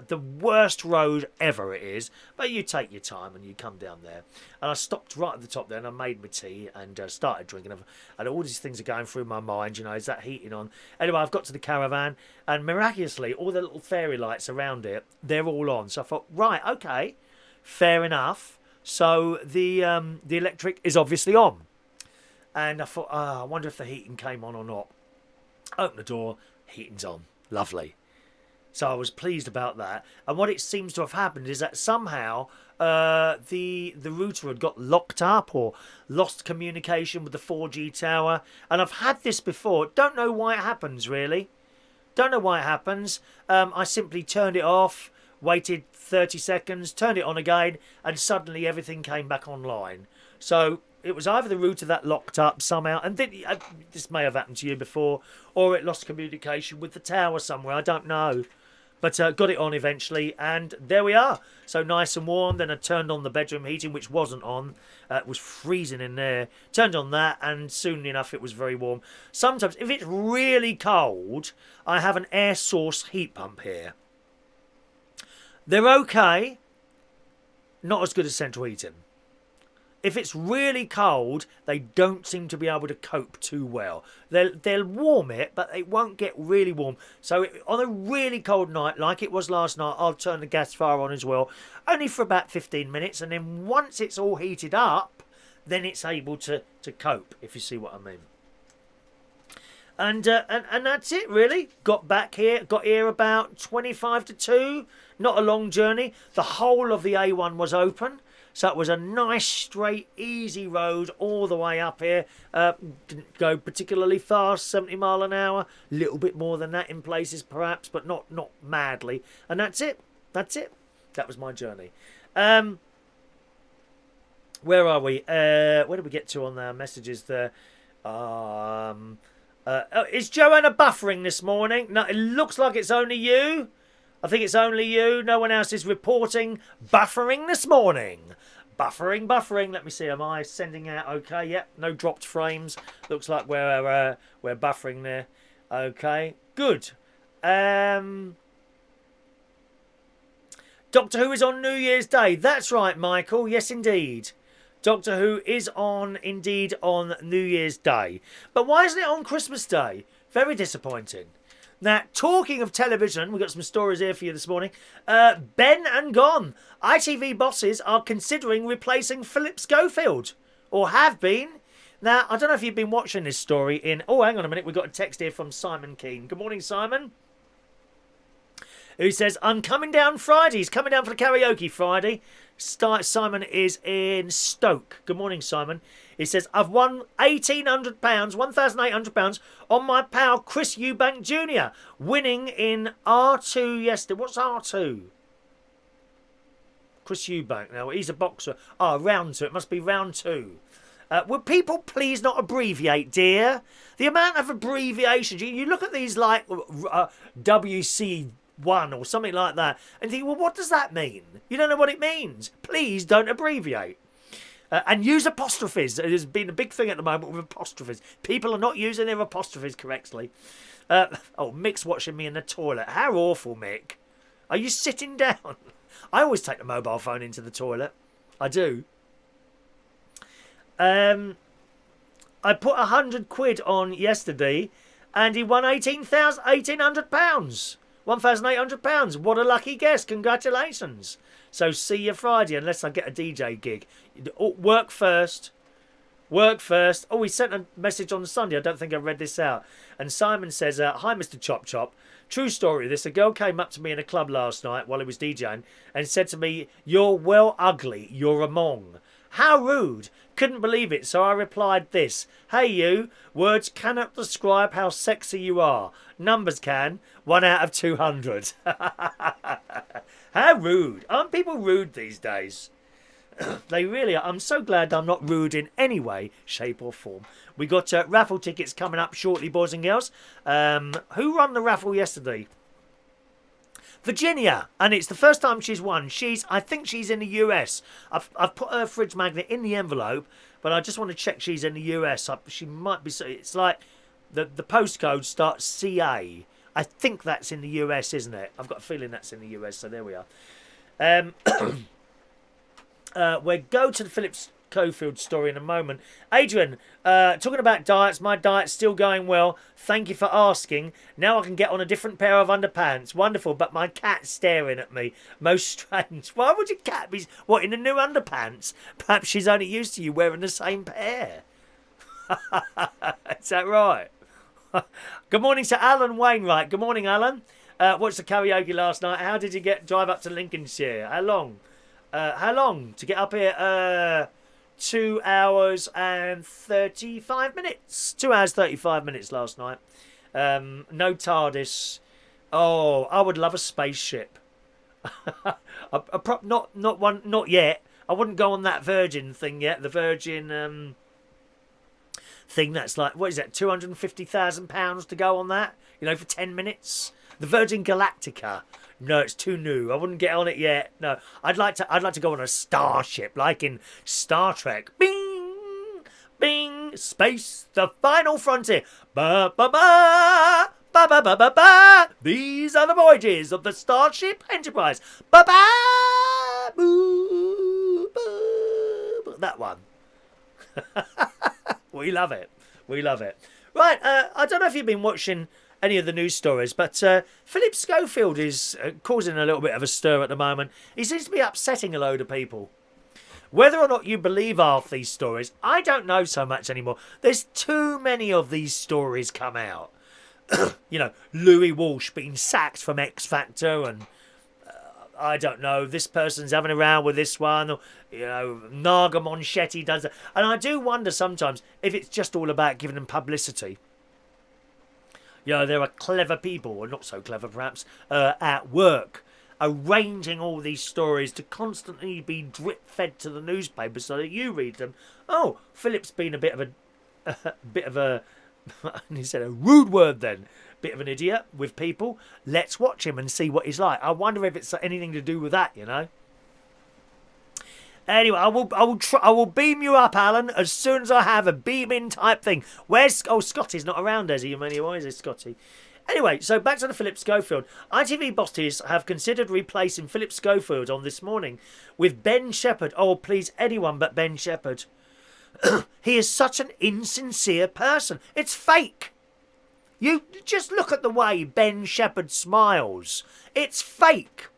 The worst road ever it is, but you take your time and you come down there. And I stopped right at the top there, and I made my tea and started drinking. And all these things are going through my mind, is that heating on? Anyway, I've got to the caravan, and miraculously, all the little fairy lights around it, they're all on. So I thought, right, okay, fair enough. So the electric is obviously on. And I thought, I wonder if the heating came on or not. Open the door, heating's on. Lovely. So I was pleased about that. And what it seems to have happened is that somehow the router had got locked up or lost communication with the 4G tower. And I've had this before. Don't know why it happens, really. Don't know why it happens. I simply turned it off, waited 30 seconds, turned it on again, and suddenly everything came back online. So it was either the router that locked up somehow, and this may have happened to you before, or it lost communication with the tower somewhere. I don't know. But got it on eventually, and there we are. So nice and warm. Then I turned on the bedroom heating, which wasn't on. It was freezing in there. Turned on that, and soon enough it was very warm. Sometimes, if it's really cold, I have an air source heat pump here. They're okay. Not as good as central heating. If it's really cold, they don't seem to be able to cope too well. They'll warm it, but it won't get really warm. So on a really cold night, like it was last night, I'll turn the gas fire on as well, only for about 15 minutes. And then once it's all heated up, then it's able to cope, if you see what I mean. And that's it, really. Got here about 25 to 2. Not a long journey. The whole of the A1 was open. So it was a nice, straight, easy road all the way up here. Didn't go particularly fast, 70 mile an hour. A little bit more than that in places, perhaps, but not madly. And that's it. That's it. That was my journey. Where are we? Where did we get to on our messages there? Is Joanna buffering this morning? No, it looks like it's only you. I think it's only you. No one else is reporting buffering this morning. Buffering. Let me see. Am I sending out okay? Yep. No dropped frames. Looks like we're buffering there. Okay. Good. Doctor Who is on New Year's Day. That's right, Michael. Yes, indeed. Doctor Who is indeed on New Year's Day. But why isn't it on Christmas Day? Very disappointing. Now, talking of television, we've got some stories here for you this morning. Ben and gone. ITV bosses are considering replacing Philip Schofield, or have been. Now, I don't know if you've been watching this story Oh, hang on a minute. We've got a text here from Simon Keane. Good morning, Simon. Who says, I'm coming down Friday. He's coming down for the karaoke Friday. Simon is in Stoke. Good morning, Simon. He says, I've won £1,800 on my pal Chris Eubank Jr. winning in R2 yesterday. What's R2? Chris Eubank. Now, he's a boxer. Round 2. It must be round 2. Would people please not abbreviate, dear? The amount of abbreviations. You look at these like WC1 or something like that and think, well, what does that mean? You don't know what it means. Please don't abbreviate. And use apostrophes. There's been a big thing at the moment with apostrophes. People are not using their apostrophes correctly. Mick's watching me in the toilet. How awful, Mick. Are you sitting down? I always take the mobile phone into the toilet. I do. I put £100 on yesterday and he won £1,800. £1,800. What a lucky guess. Congratulations. So see you Friday, unless I get a DJ gig. Work first. Work first. Oh, he sent a message on Sunday. I don't think I read this out. And Simon says, hi, Mr. Chop Chop. True story. A girl came up to me in a club last night while he was DJing and said to me, you're well ugly. You're a mong. How rude. Couldn't believe it. So I replied this. Hey, you. Words cannot describe how sexy you are. Numbers can. 1 out of 200. How rude. Aren't people rude these days? They really are. I'm so glad I'm not rude in any way, shape or form. We got raffle tickets coming up shortly, boys and girls. Who won the raffle yesterday? Virginia, and it's the first time she's won. I think she's in the US. I've put her fridge magnet in the envelope, but I just want to check she's in the US. She might be. It's like the postcode starts CA. I think that's in the US, isn't it? I've got a feeling that's in the US. So there we are. We'll go to the Philip Schofield story in a moment. Adrian, talking about diets, my diet's still going well. Thank you for asking. Now I can get on a different pair of underpants. Wonderful, but my cat's staring at me. Most strange. Why would your cat be... What, in the new underpants? Perhaps she's only used to you wearing the same pair. Is that right? Good morning to Alan Wainwright. Good morning, Alan. Watched the karaoke last night. How did you drive up to Lincolnshire? How long? To get up here? 2 hours and 35 minutes. 2 hours 35 minutes last night. No TARDIS. Oh, I would love a spaceship. Not yet. I wouldn't go on that Virgin thing yet. The Virgin thing that's like, what is that? £250,000 to go on that. You know, for 10 minutes. The Virgin Galactica. No, it's too new. I wouldn't get on it yet. No, I'd like to go on a starship, like in Star Trek. Bing, bing, space, the final frontier. Ba ba ba, ba ba ba ba ba. These are the voyages of the Starship Enterprise. Ba ba, boo, boo. That one. We love it. We love it. Right. I don't know if you've been watching any of the news stories, but Philip Schofield is causing a little bit of a stir at the moment. He seems to be upsetting a load of people. Whether or not you believe half these stories, I don't know so much anymore. There's too many of these stories come out. You know, Louis Walsh being sacked from X Factor, and I don't know, this person's having a row with this one, or, you know, Naga Monchetti does that. And I do wonder sometimes if it's just all about giving them publicity. You know, there are clever people, or not so clever perhaps, at work, arranging all these stories to constantly be drip-fed to the newspaper so that you read them. Oh, Philip's been a bit of a, he said a rude word then, bit of an idiot with people. Let's watch him and see what he's like. I wonder if it's anything to do with that, you know. Anyway, I will beam you up, Alan, as soon as I have a beam-in type thing. Where's... Oh, Scotty's not around, is he? Why is it Scotty? Anyway, so back to the Philip Schofield. ITV bosses have considered replacing Philip Schofield on This Morning with Ben Shepherd. Oh, please, anyone but Ben Shepherd. He is such an insincere person. It's fake. You just look at the way Ben Shepherd smiles. It's fake.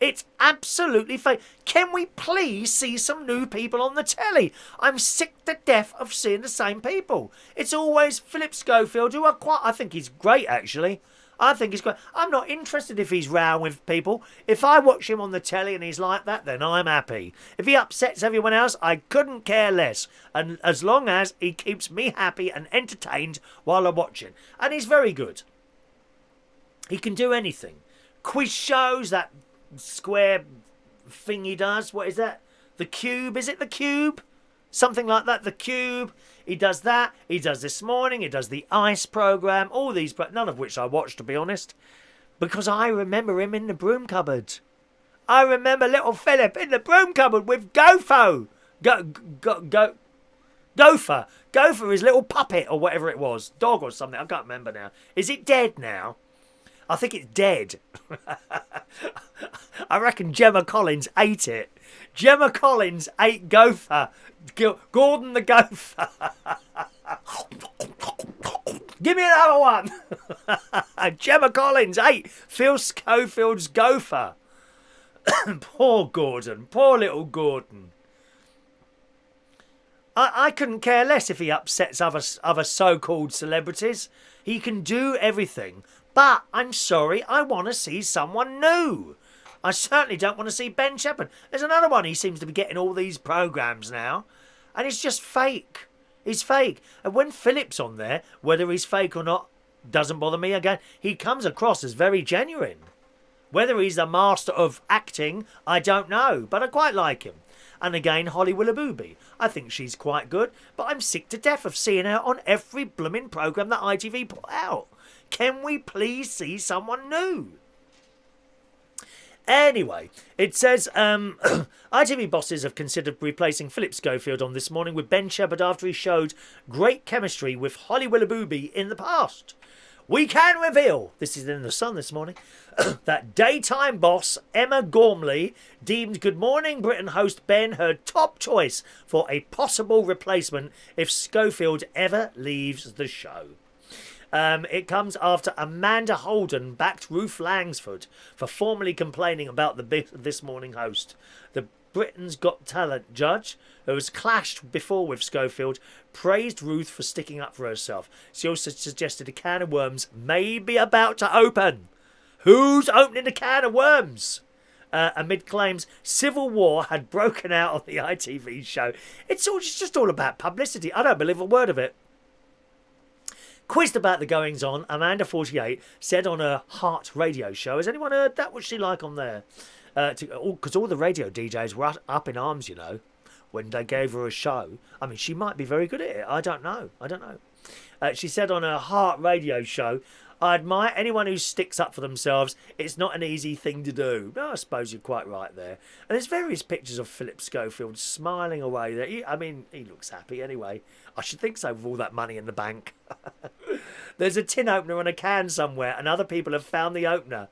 It's absolutely fake. Can we please see some new people on the telly? I'm sick to death of seeing the same people. It's always Philip Schofield, who I think he's great, actually. I think he's great. I'm not interested if he's rowing with people. If I watch him on the telly and he's like that, then I'm happy. If he upsets everyone else, I couldn't care less. And as long as he keeps me happy and entertained while I'm watching. And he's very good. He can do anything. Quiz shows, that square thing he does. What is that? The Cube? Is it The Cube? Something like that. The Cube. He does that. He does This Morning. He does the Ice programme. All these, but none of which I watched, to be honest. Because I remember him in the broom cupboard. I remember little Philip in the broom cupboard with Gopher. Gopher. Gopher, his little puppet or whatever it was. Dog or something. I can't remember now. Is it dead now? I think it's dead. I reckon Gemma Collins ate it. Gemma Collins ate Gopher. Gordon the Gopher. Give me another one. Gemma Collins, 8. Phil Schofield's gopher. Poor Gordon. Poor little Gordon. I couldn't care less if he upsets other so-called celebrities. He can do everything. But I'm sorry, I want to see someone new. I certainly don't want to see Ben Shepherd. There's another one. He seems to be getting all these programmes now. And it's just fake. He's fake. And when Philip's on there, whether he's fake or not, doesn't bother me again. He comes across as very genuine. Whether he's a master of acting, I don't know. But I quite like him. And again, Holly Willoughby. I think she's quite good. But I'm sick to death of seeing her on every blooming programme that ITV put out. Can we please see someone new? Anyway, it says ITV bosses have considered replacing Philip Schofield on This Morning with Ben Shepherd after he showed great chemistry with Holly Willoughby in the past. We can reveal, this is in The Sun this morning, that daytime boss Emma Gormley deemed Good Morning Britain host Ben her top choice for a possible replacement if Schofield ever leaves the show. It comes after Amanda Holden backed Ruth Langsford for formally complaining about the This Morning host. The Britain's Got Talent judge, who has clashed before with Schofield, praised Ruth for sticking up for herself. She also suggested a can of worms may be about to open. Who's opening a can of worms? Amid claims civil war had broken out on the ITV show. It's just all about publicity. I don't believe a word of it. Quizzed about the goings-on, Amanda, 48, said on her Heart radio show, has anyone heard that? What's she like on there? Because all the radio DJs were up in arms, you know, when they gave her a show. I mean, she might be very good at it. I don't know. She said on her Heart radio show, I admire anyone who sticks up for themselves. It's not an easy thing to do. No, I suppose you're quite right there. And there's various pictures of Philip Schofield smiling away there. He looks happy anyway. I should think so with all that money in the bank. There's a tin opener and a can somewhere, and other people have found the opener.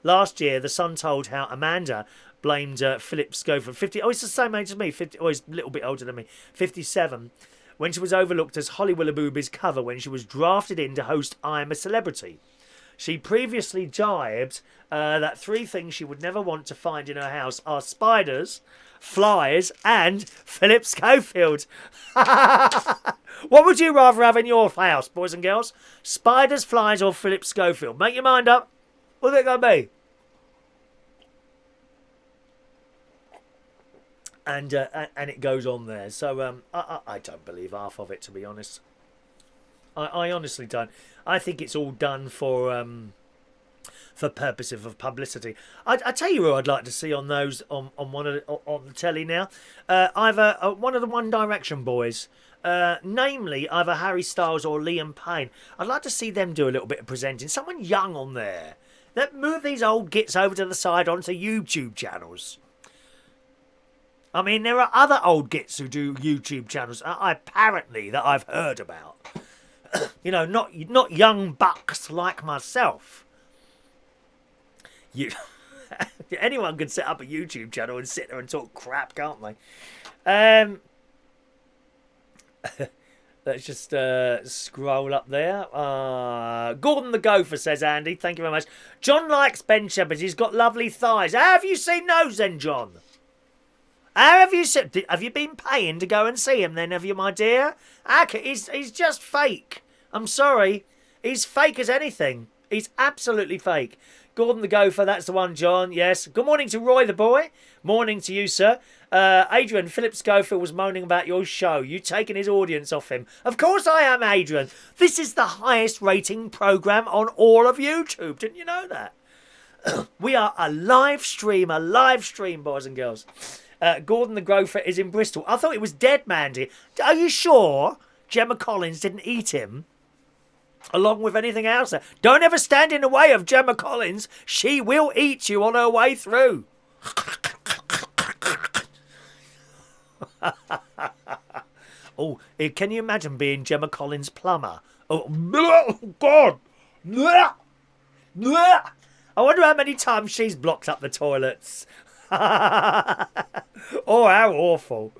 Last year, The Sun told how Amanda blamed Philip Schofield, 50. Oh, it's the same age as me. 50. Oh, he's a little bit older than me. 57. When she was overlooked as Holly Willoughby's cover when she was drafted in to host I'm a Celebrity. She previously jibed that 3 things she would never want to find in her house are spiders, flies, and Philip Schofield. What would you rather have in your house, boys and girls? Spiders, flies, or Philip Schofield? Make your mind up. What's it going to be? And it goes on there. So I don't believe half of it, to be honest. I honestly don't. I think it's all done for purposes of publicity. I tell you who I'd like to see on those on the telly now. Either one of the One Direction boys, namely either Harry Styles or Liam Payne. I'd like to see them do a little bit of presenting. Someone young on there. Let's move these old gits over to the side onto YouTube channels. I mean, there are other old gits who do YouTube channels, apparently, that I've heard about. You know, not young bucks like myself. Anyone can set up a YouTube channel and sit there and talk crap, can't they? Let's just scroll up there. Gordon the Gopher, says Andy. Thank you very much. John likes Ben Shepherd. He's got lovely thighs. How have you seen those then, John? Have you been paying to go and see him then, have you, my dear? He's just fake. I'm sorry. He's fake as anything. He's absolutely fake. Gordon the Gopher, that's the one, John. Yes. Good morning to Roy the boy. Morning to you, sir. Adrian, Philip Schofield was moaning about your show. You taking his audience off him. Of course I am, Adrian. This is the highest rating programme on all of YouTube. Didn't you know that? We are a live stream, boys and girls. Gordon the Gopher is in Bristol. I thought it was dead, Mandy. Are you sure Gemma Collins didn't eat him? Along with anything else. Don't ever stand in the way of Gemma Collins. She will eat you on her way through. Oh, can you imagine being Gemma Collins' plumber? Oh, God. I wonder how many times she's blocked up the toilets. Oh, how awful.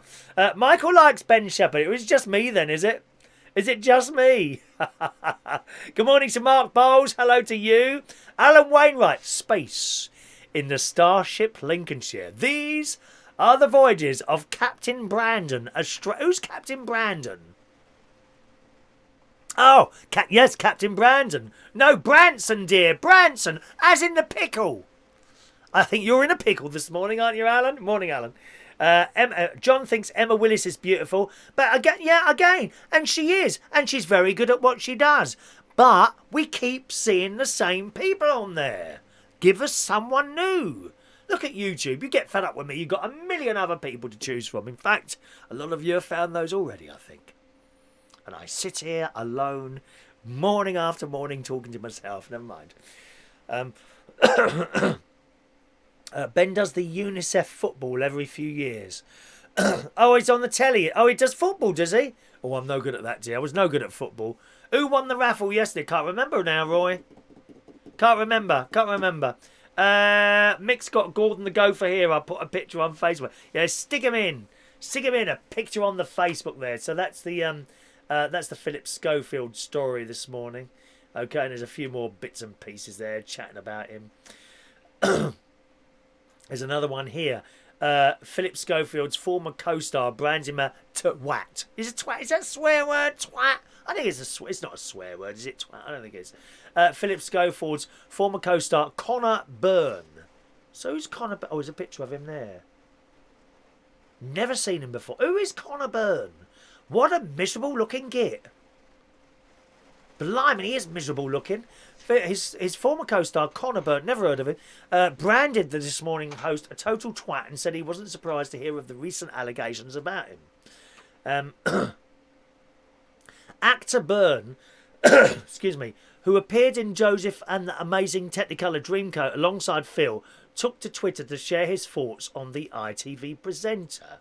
Michael likes Ben Shepherd. It was just me then, is it? Is it just me? Good morning to Mark Bowles. Hello to you. Alan Wainwright. Space in the Starship Lincolnshire. These are the voyages of Captain Brandon. Who's Captain Brandon? Oh, yes, Captain Brandon. No, Branson, dear. Branson, as in the pickle. I think you're in a pickle this morning, aren't you, Alan? Morning, Alan. John thinks Emma Willis is beautiful. But again, and she is. And she's very good at what she does. But we keep seeing the same people on there. Give us someone new. Look at YouTube. You get fed up with me. You've got a million other people to choose from. In fact, a lot of you have found those already, I think. And I sit here alone, morning after morning, talking to myself. Never mind. Ben does the UNICEF football every few years. Oh, he's on the telly. Oh, he does football, does he? Oh, I'm no good at that, dear. I was no good at football. Who won the raffle yesterday? Can't remember now, Roy. Can't remember. Mick's got Gordon the Gopher here. I'll put a picture on Facebook. Yeah, stick him in. A picture on the Facebook there. So that's the Philip Schofield story this morning. Okay, and there's a few more bits and pieces there chatting about him. There's another one here. Philip Schofield's former co-star brands him a twat. Is it twat? Is that a swear word? Twat? I think it's not a swear word, is it? Twat? I don't think it is. Philip Schofield's former co-star Connor Byrne. So who's Connor Byrne? Oh, there's a picture of him there. Never seen him before. Who is Connor Byrne? What a miserable looking git. Blimey, he is miserable looking. His former co-star, Connor Byrne, never heard of him, branded the This Morning host a total twat and said he wasn't surprised to hear of the recent allegations about him. Actor Byrne, excuse me, who appeared in Joseph and the Amazing Technicolor Dreamcoat alongside Phil, took to Twitter to share his thoughts on the ITV presenter.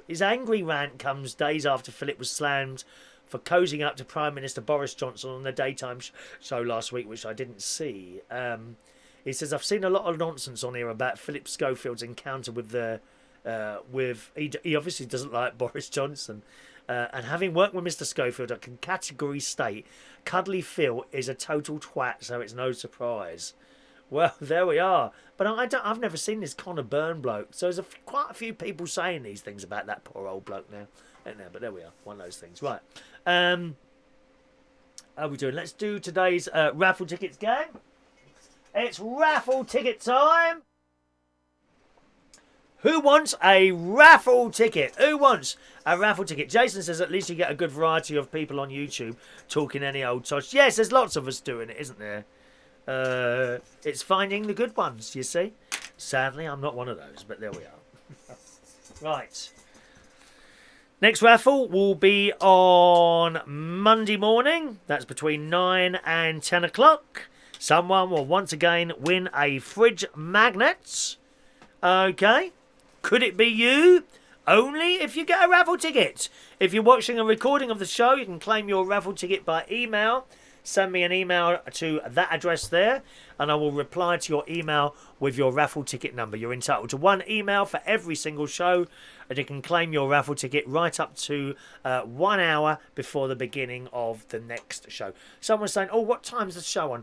His angry rant comes days after Philip was slammed for cozying up to Prime Minister Boris Johnson on the daytime show last week, which I didn't see. He says, I've seen a lot of nonsense on here about Philip Schofield's encounter with he obviously doesn't like Boris Johnson. And having worked with Mr. Schofield, I can categorically state Cuddly Phil is a total twat, so it's no surprise. Well, there we are. But I've never seen this Connor Byrne bloke. So there's quite a few people saying these things about that poor old bloke now. But there we are. One of those things. Right. How are we doing? Let's do today's raffle tickets game. It's raffle ticket time. Who wants a raffle ticket? Who wants a raffle ticket? Jason says at least you get a good variety of people on YouTube talking any old tosh. Yes, there's lots of us doing it, isn't there? It's finding the good ones, you see. Sadly, I'm not one of those, but there we are. Right. Next raffle will be on Monday morning. That's between 9 and 10 o'clock. Someone will once again win a fridge magnet. Okay. Could it be you? Only if you get a raffle ticket. If you're watching a recording of the show, you can claim your raffle ticket by email. Send me an email to that address there, and I will reply to your email with your raffle ticket number. You're entitled to one email for every single show, and you can claim your raffle ticket right up to 1 hour before the beginning of the next show. Someone's saying, oh, what time's the show on?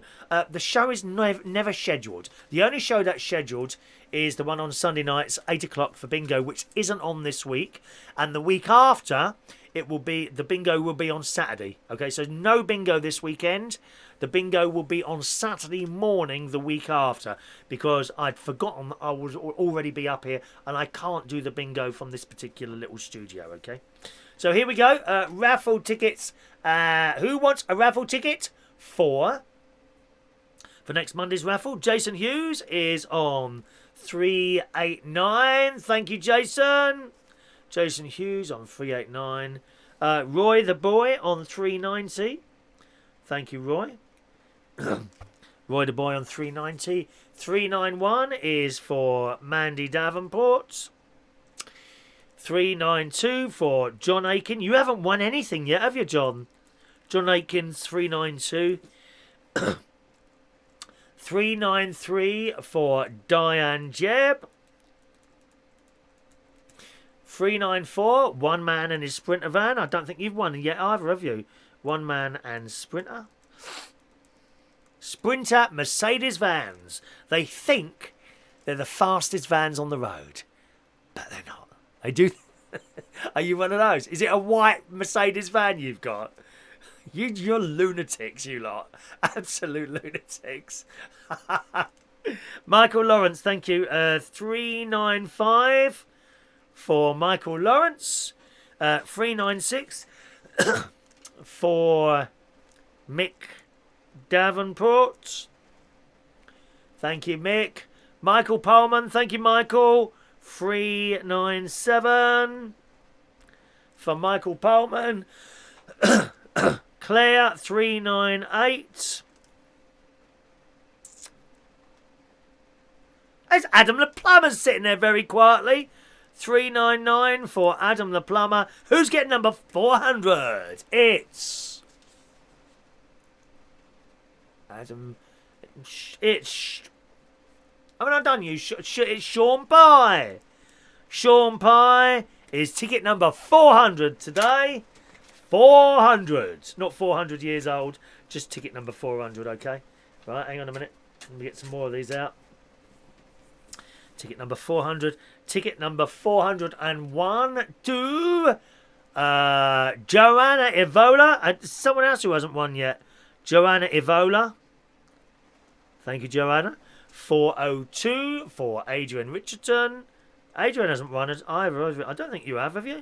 The show is never scheduled. The only show that's scheduled is the one on Sunday nights, 8 o'clock for bingo, which isn't on this week. And the week after, the bingo will be on Saturday. Okay, so no bingo this weekend. The bingo will be on Saturday morning the week after, because I'd forgotten I would already be up here and I can't do the bingo from this particular little studio. Okay, so here we go. Raffle tickets. Who wants a raffle ticket for next Monday's raffle? Jason Hughes is on 389. Thank you, Jason. Jason Hughes on 389. Roy the boy on 390. Thank you, Roy. Roy the boy on 390. 391 is for Mandy Davenport. 392 for John Aiken. You haven't won anything yet, have you, John? John Aiken's 392. 393 for Diane Jebb. 394, one man and his Sprinter van. I don't think you've won yet either, have you? One man and Sprinter. Sprinter Mercedes vans. They think they're the fastest vans on the road, but they're not. They do. Are you one of those? Is it a white Mercedes van you've got? You're lunatics, you lot. Absolute lunatics. Michael Lawrence, thank you. 395 for Michael Lawrence. 396 for Mick Davenport. Thank you, Mick. Michael Pullman, thank you, Michael. 397 for Michael Pullman. Claire, 398. There's Adam the Plumber sitting there very quietly. 399 for Adam the Plumber. Who's getting number 400? It's Adam. It's. I mean, I've done you. It's Sean Pye. Sean Pye is ticket number 400 today. 400. Not 400 years old. Just ticket number 400, okay? Right, hang on a minute. Let me get some more of these out. Ticket number 400. Ticket number 401 to Joanna Evola. Someone else who hasn't won yet. Joanna Evola. Thank you, Joanna. 402 for Adrian Richardson. Adrian hasn't won it either. I don't think you have you?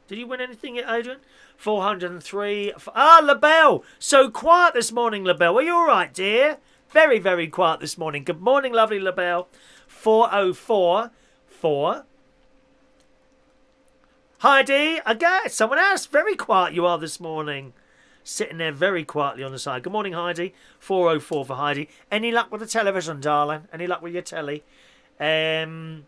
Did you win anything yet, Adrian? 403. LaBelle. So quiet this morning, LaBelle. Are you all right, dear? Very, very quiet this morning. Good morning, lovely LaBelle. 404 for Heidi. Again, someone else. Very quiet you are this morning. Sitting there very quietly on the side. Good morning, Heidi. 404 for Heidi. Any luck with the television, darling? Any luck with your telly? Heidi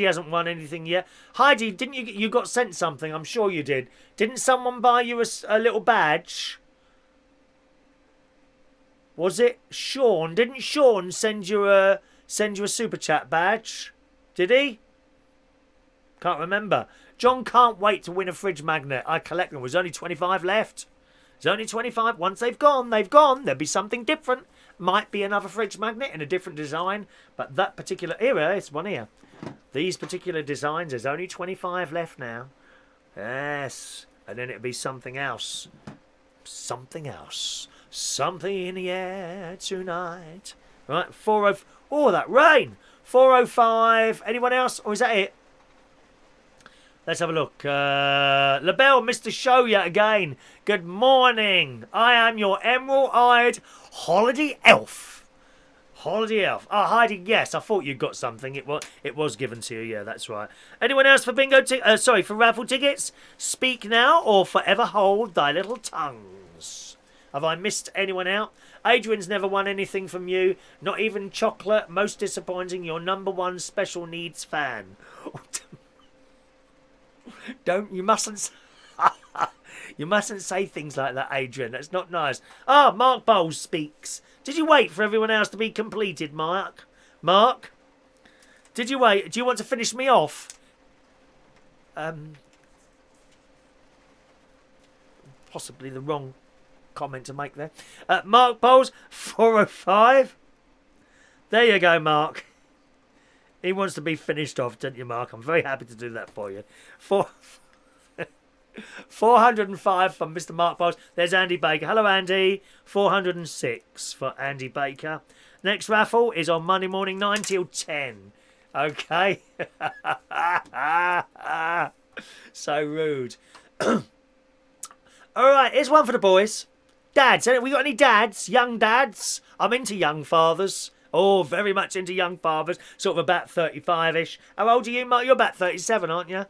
hasn't won anything yet. Heidi, didn't you got sent something? I'm sure you did. Didn't someone buy you a little badge? Was it Sean? Didn't Sean send you a super chat badge? Did he? Can't remember. John can't wait to win a fridge magnet. I collect them. There's only 25 left. There's only 25. Once they've gone, they've gone. There'll be something different. Might be another fridge magnet in a different design. But that particular era, it's one here. These particular designs, there's only 25 left now. Yes. And then it'll be something else. Something else. Something in the air tonight. Right, 405. Oh, that rain. 405. Anyone else? Or is that it? Let's have a look. LaBelle missed the show yet again. Good morning. I am your emerald-eyed holiday elf. Holiday elf. Oh, Heidi, yes, I thought you got something. It was given to you. Yeah, that's right. Anyone else for bingo? For raffle tickets? Speak now or forever hold thy little tongues. Have I missed anyone out? Adrian's never won anything from you. Not even chocolate. Most disappointing. Your number one special needs fan. You mustn't say things like that, Adrian. That's not nice. Mark Bowles speaks. Did you wait for everyone else to be completed, Mark? Mark? Did you wait? Do you want to finish me off? Possibly the wrong comment to make there. Mark Bowles, 405. There you go, Mark. He wants to be finished off, don't you, Mark? I'm very happy to do that for you. 405 from Mr. Mark Bowles. There's Andy Baker. Hello, Andy. 406 for Andy Baker. Next raffle is on Monday morning, 9 till 10. Okay? So rude. All right, here's one for the boys. Dads, we got any dads? Young dads? I'm into young fathers. Oh, very much into young fathers. Sort of about 35-ish. How old are you, Mark? You're about 37, aren't you?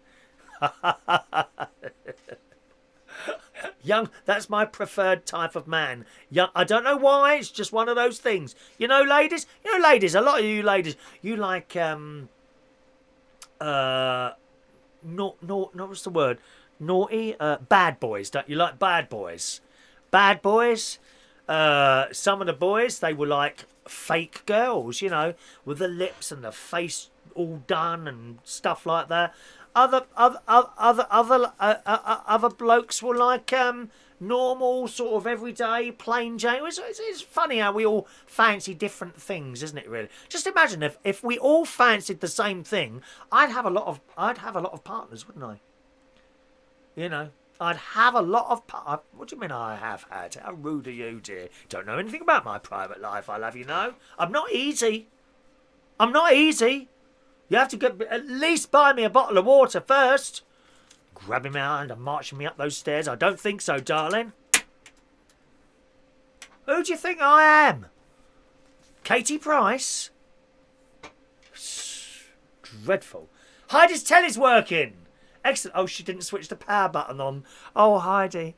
Young, that's my preferred type of man. Young, I don't know why, it's just one of those things. You know, ladies, a lot of you ladies, you like, what's the word? Naughty? Bad boys, don't you like bad boys? Bad boys? Some of the boys, they were like fake girls, you know, with the lips and the face all done and stuff like that. Other blokes were like normal, sort of everyday, plain Jane. It's funny how we all fancy different things, isn't it? Really, just imagine if we all fancied the same thing, I'd have a lot of partners, wouldn't I? You know, I'd have a lot of. What do you mean I have had? How rude are you, dear? Don't know anything about my private life. I'll have you know. I'm not easy. You have to at least buy me a bottle of water first. Grabbing my hand and marching me up those stairs. I don't think so, darling. Who do you think I am? Katie Price? Dreadful. Heidi's telly's working. Excellent. Oh, she didn't switch the power button on. Oh, Heidi.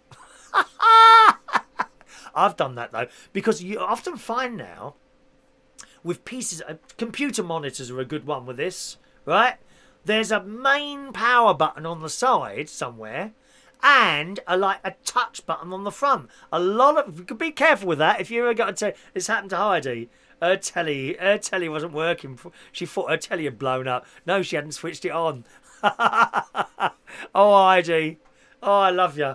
I've done that, though, because you often find now with pieces, computer monitors are a good one with this, right? There's a main power button on the side somewhere and like a touch button on the front. You could be careful with that if you ever got to. This happened to Heidi. Her telly wasn't working. She thought her telly had blown up. No, she hadn't switched it on. Oh, Heidi. Oh, I love you.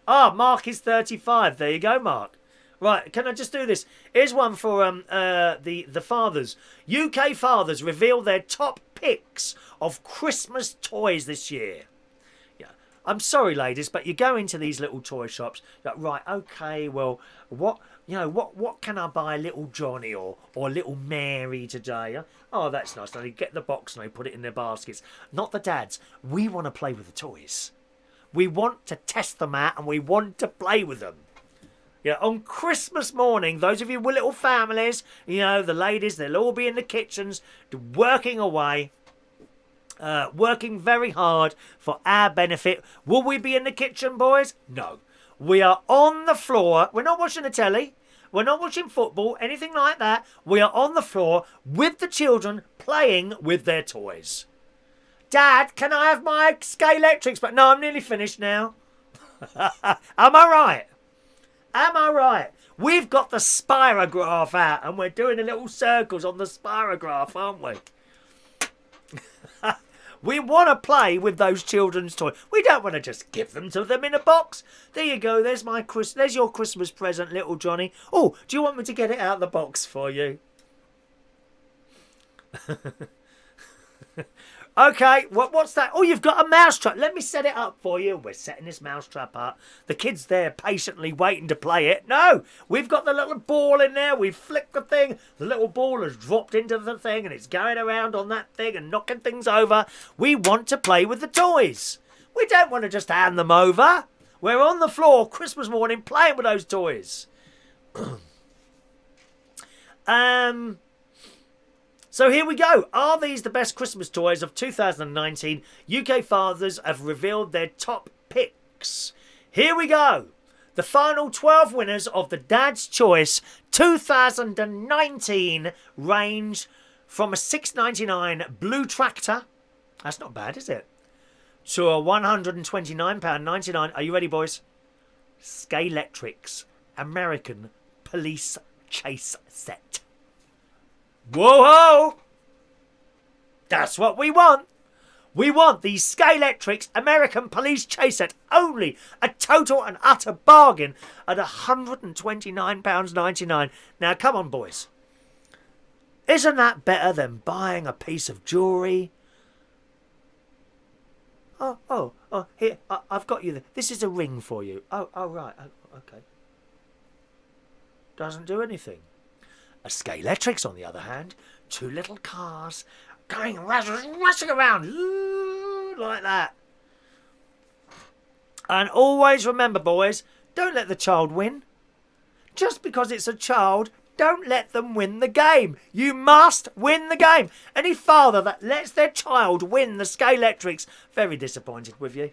Ah, Mark is 35. There you go, Mark. Right, can I just do this? Here's one for the fathers. UK fathers reveal their top picks of Christmas toys this year. Yeah, I'm sorry, ladies, but you go into these little toy shops. Like, right, okay, well, what can I buy little Johnny or little Mary today? Oh, that's nice. They get the box and they put it in their baskets. Not the dads. We want to play with the toys. We want to test them out and we want to play with them. Yeah, on Christmas morning, those of you with little families, the ladies, they'll all be in the kitchens working away, working very hard for our benefit. Will we be in the kitchen, boys? No. We are on the floor. We're not watching the telly. We're not watching football, anything like that. We are on the floor with the children playing with their toys. Dad, can I have my Scalextrics? But no, I'm nearly finished now. Am I right? We've got the spirograph out and we're doing the little circles on the spirograph, aren't we? We want to play with those children's toys. We don't want to just give them to them in a box. There you go. There's your Christmas present, little Johnny. Oh, do you want me to get it out of the box for you? Okay, what's that? Oh, you've got a mousetrap. Let me set it up for you. We're setting this mousetrap up. The kid's there patiently waiting to play it. No, we've got the little ball in there. We've flicked the thing. The little ball has dropped into the thing and it's going around on that thing and knocking things over. We want to play with the toys. We don't want to just hand them over. We're on the floor Christmas morning playing with those toys. So here we go. Are these the best Christmas toys of 2019? UK fathers have revealed their top picks. Here we go. The final 12 winners of the Dad's Choice 2019 range from a $6.99 blue tractor. That's not bad, is it? To a £129.99. Are you ready, boys? Scalextrics American Police Chase Set. Whoa-ho! That's what we want. We want the Scalextrics American Police Chase Set. Only a total and utter bargain at £129.99. Now, come on, boys. Isn't that better than buying a piece of jewellery? Oh, here, I've got you. This is a ring for you. Oh, right. Oh, okay. Doesn't do anything. A Scalextrics, on the other hand, two little cars going rushing around like that. And always remember, boys, don't let the child win. Just because it's a child, don't let them win the game. You must win the game. Any father that lets their child win the Scalextrics, very disappointed with you.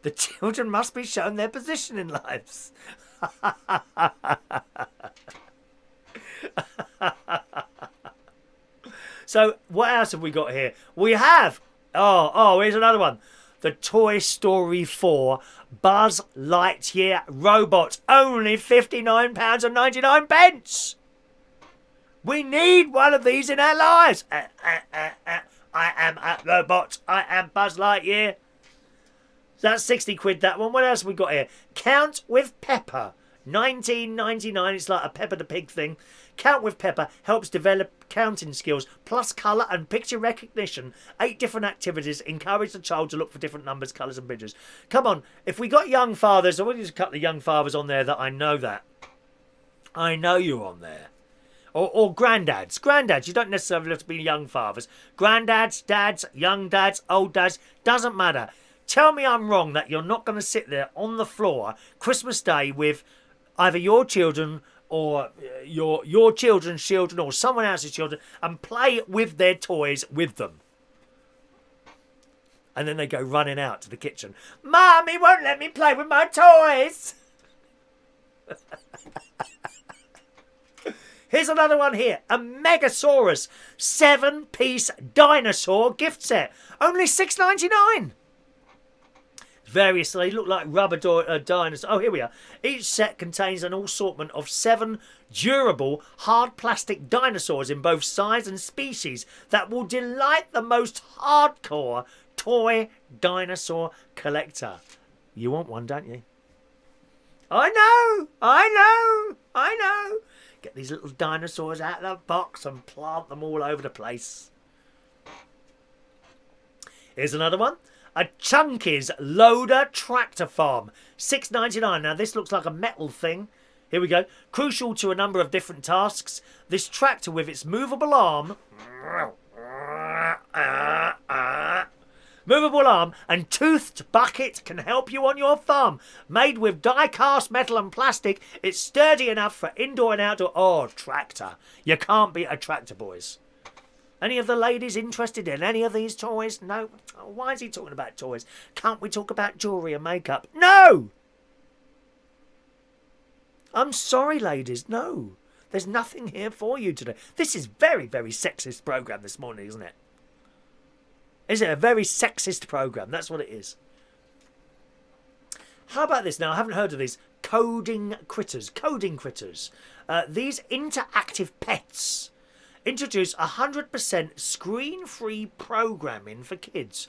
The children must be shown their position in lives. So what else have we got here? We have here's another one. The Toy Story 4 Buzz Lightyear robot, only £59.99. We need one of these in our lives. I am a robot. I am Buzz Lightyear. So that's 60 quid, that one. What else have we got here? Count with Pepper. 19.99. It's like a Pepper the Pig thing. Count with Pepper helps develop counting skills, plus colour and picture recognition. 8 different activities encourage the child to look for different numbers, colours and pictures. Come on, if we got young fathers, I want there's a couple of young fathers on there that I know that. I know you're on there. Or granddads. Granddads, you don't necessarily have to be young fathers. Granddads, dads, young dads, old dads, doesn't matter. Tell me I'm wrong that you're not going to sit there on the floor Christmas Day with either your children or your children's children or someone else's children and play with their toys with them. And then they go running out to the kitchen. Mummy won't let me play with my toys. Here's another one here. A Megasaurus 7-piece dinosaur gift set. Only $6.99. Variously look like rubber dinosaurs. Oh, here we are. Each set contains an assortment of 7 durable, hard plastic dinosaurs in both size and species that will delight the most hardcore toy dinosaur collector. You want one, don't you? I know. Get these little dinosaurs out of the box and plant them all over the place. Here's another one. A Chunky's Loader Tractor Farm. $6.99. Now, this looks like a metal thing. Here we go. Crucial to a number of different tasks. This tractor with its movable arm... movable arm and toothed bucket can help you on your farm. Made with die-cast metal and plastic, it's sturdy enough for indoor and outdoor... Oh, tractor. You can't beat a tractor, boys. Any of the ladies interested in any of these toys? No? Oh, why is he talking about toys? Can't we talk about jewellery and makeup? No! I'm sorry, ladies. No. There's nothing here for you today. This is very, very sexist programme this morning, isn't it? Is it a very sexist programme? That's what it is. How about this now? I haven't heard of these. Coding critters. These interactive pets introduce 100% screen-free programming for kids.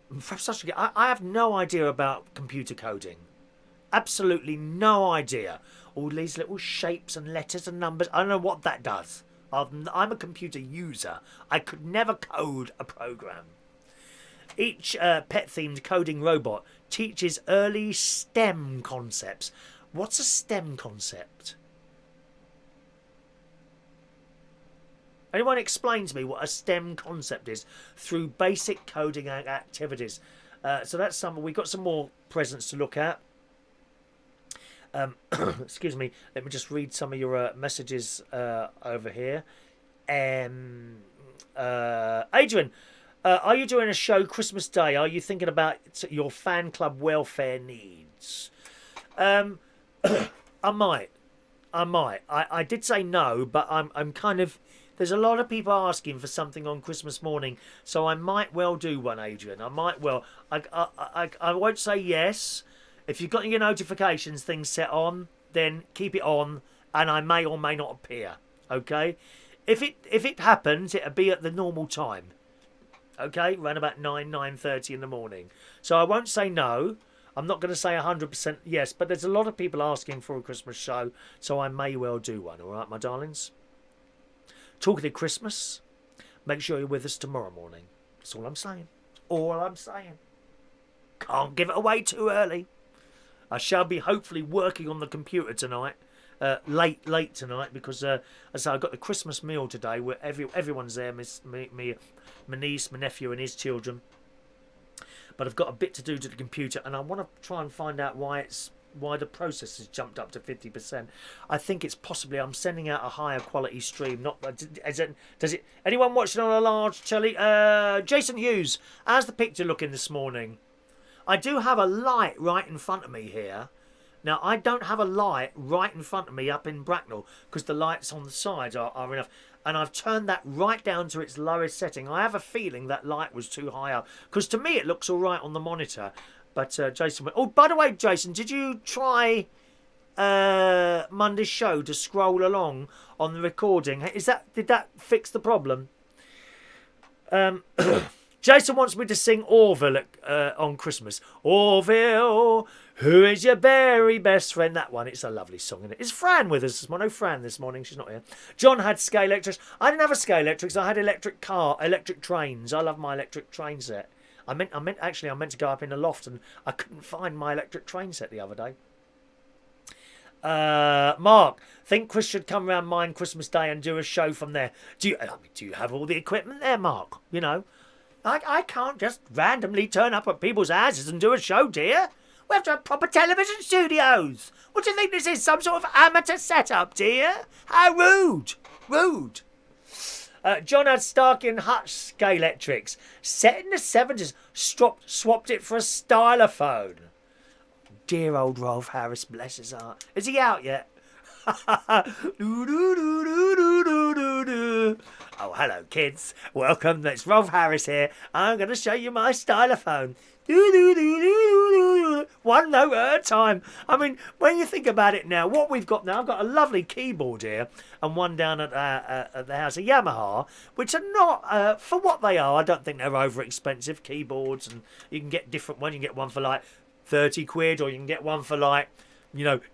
I have no idea about computer coding. Absolutely no idea. All these little shapes and letters and numbers. I don't know what that does. I'm a computer user. I could never code a program. Each pet-themed coding robot teaches early STEM concepts. What's a STEM concept? Anyone explain to me what a STEM concept is through basic coding activities? So that's something. We've got some more presents to look at. Excuse me. Let me just read some of your messages over here. Adrian, are you doing a show Christmas Day? Are you thinking about your fan club welfare needs? I might. I did say no, but I'm kind of... There's a lot of people asking for something on Christmas morning, so I might well do one, Adrian. I might well. I won't say yes. If you've got your notifications things set on, then keep it on, and I may or may not appear. Okay? If it happens, it'll be at the normal time. Okay? Around about 9:30 in the morning. So I won't say no. I'm not going to say 100% yes, but there's a lot of people asking for a Christmas show, so I may well do one. All right, my darlings? Talking of Christmas, make sure you're with us tomorrow morning. That's all I'm saying. Can't give it away too early. I shall be hopefully working on the computer tonight, late tonight, because as I say, I've got the Christmas meal today where everyone's there, my niece, my nephew and his children. But I've got a bit to do to the computer, and I want to try and find out why the process has jumped up to 50%. I think it's possibly I'm sending out a higher quality stream. Does it? Anyone watching on a large telly? Jason Hughes, how's the picture looking this morning? I do have a light right in front of me here. Now, I don't have a light right in front of me up in Bracknell because the lights on the sides are enough. And I've turned that right down to its lowest setting. I have a feeling that light was too high up because to me it looks all right on the monitor. But Jason went... Oh, by the way, Jason, did you try Monday's show to scroll along on the recording. Did that fix the problem? Jason wants me to sing Orville on Christmas. Orville, who is your very best friend? That one, it's a lovely song, isn't it? Is Fran with us this morning? No, Fran this morning, she's not here. John had scale electrics. I didn't have a scale electrics, I had electric trains. I love my electric train set. I meant to go up in the loft and I couldn't find my electric train set the other day. Mark, think Chris should come round mine Christmas Day and do a show from there. Do you have all the equipment there, Mark? You know, I can't just randomly turn up at people's houses and do a show, dear. We have to have proper television studios. What do you think this is? Some sort of amateur setup, dear? How rude. Rude. John had Stark Hutch scale electrics. Set in the 70s. Swapped it for a stylophone. Dear old Rolf Harris, bless his heart. Is he out yet? Oh, hello, kids. Welcome. It's Rolf Harris here. I'm going to show you my stylophone. One note at a time. I mean, when you think about it now, what we've got now, I've got a lovely keyboard here and one down at the house, a Yamaha, which are not, for what they are, I don't think they're over expensive keyboards, and you can get different ones. You can get one for like 30 quid, or you can get one for like,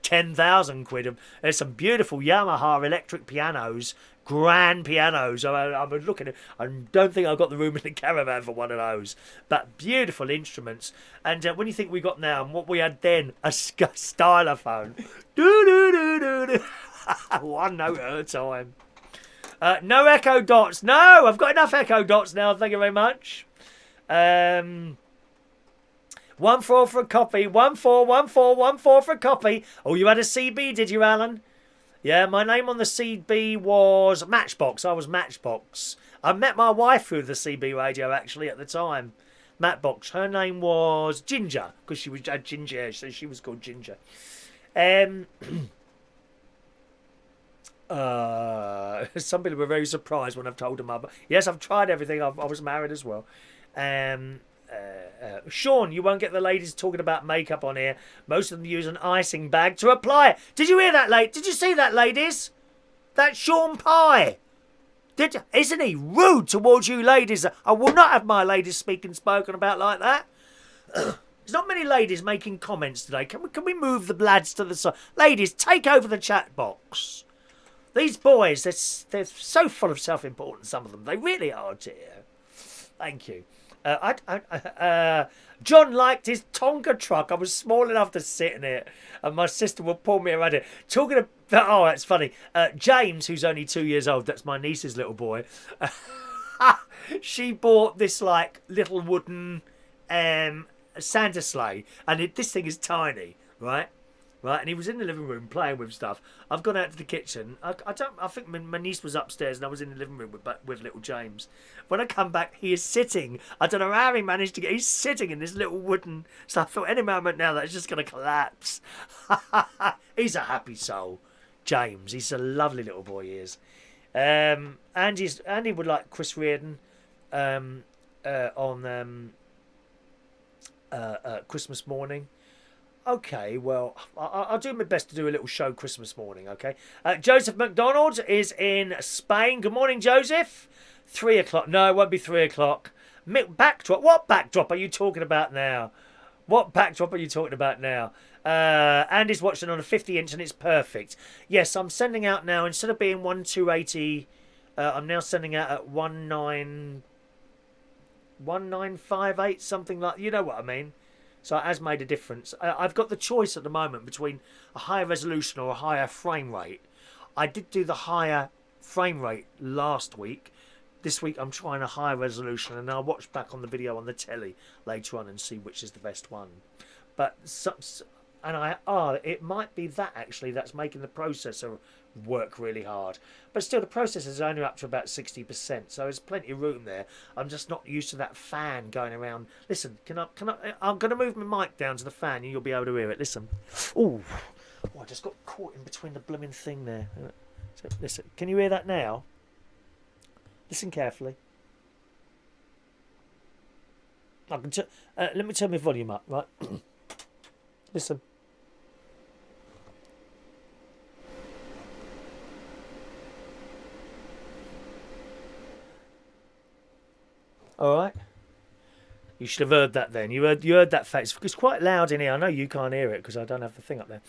10,000 quid. There's some beautiful Yamaha electric pianos, grand pianos. I'm looking at. I don't think I've got the room in the caravan for one of those, but beautiful instruments. And when you think we got now and what we had then, a stylophone. One note at a time. No echo dots. No, I've got enough echo dots now. Thank you very much. 1-4 for a copy. 1-4, 1-4, 1-4 for a copy. Oh, you had a CB, did you, Alan? Yeah, my name on the CB was Matchbox. I was Matchbox. I met my wife through the CB radio, actually, at the time. Matchbox. Her name was Ginger, because she had ginger hair, so she was called Ginger. Some people were very surprised when I've told them. Yes, I've tried everything. I was married as well. Sean, you won't get the ladies talking about makeup on here. Most of them use an icing bag to apply it. Did you hear that, Did you see that, ladies? That Sean Pye. Isn't he rude towards you ladies? I will not have my ladies spoken about like that. There's not many ladies making comments today. Can we move the lads to the side? Ladies, take over the chat box. These boys, they're so full of self-importance, some of them. They really are, dear. Thank you. John liked his Tonka truck. I was small enough to sit in it, and my sister would pull me around it. Talking about, oh, that's funny. James, who's only 2 years old, that's my niece's little boy. She bought this like little wooden Santa sleigh, and this thing is tiny, right? Right, and he was in the living room playing with stuff. I've gone out to the kitchen. I think my niece was upstairs, and I was in the living room with little James. When I come back, he is sitting. I don't know how he managed to get. He's sitting in this little wooden. So I thought any moment now that's just going to collapse. He's a happy soul, James. He's a lovely little boy. He is. Andy would like Chris Reardon on Christmas morning. Okay, well, I'll do my best to do a little show Christmas morning, okay? Joseph Mcdonald is in Spain. Good morning, Joseph. 3 o'clock. No, it won't be 3 o'clock. Backdrop. What backdrop are you talking about now? What backdrop are you talking about now? Andy's watching on a 50-inch and it's perfect. Yes, I'm sending out now, instead of being 1280, I'm now sending out at 1958, something like, you know what I mean? So it has made a difference. I've got the choice at the moment between a higher resolution or a higher frame rate. I did do the higher frame rate last week. This week I'm trying a higher resolution, and I'll watch back on the video on the telly later on and see which is the best one. But it might be that actually that's making the processor work really hard. But still, the processor's only up to about 60%, so there's plenty of room there. I'm just not used to that fan going around. Listen, I'm going to move my mic down to the fan and you'll be able to hear it. Listen. Ooh. Oh, I just got caught in between the blooming thing there. So, listen, can you hear that now? Listen carefully. Let me turn my volume up, right? Listen. All right. You should have heard that then. You heard that fact. It's quite loud in here. I know you can't hear it because I don't have the thing up there.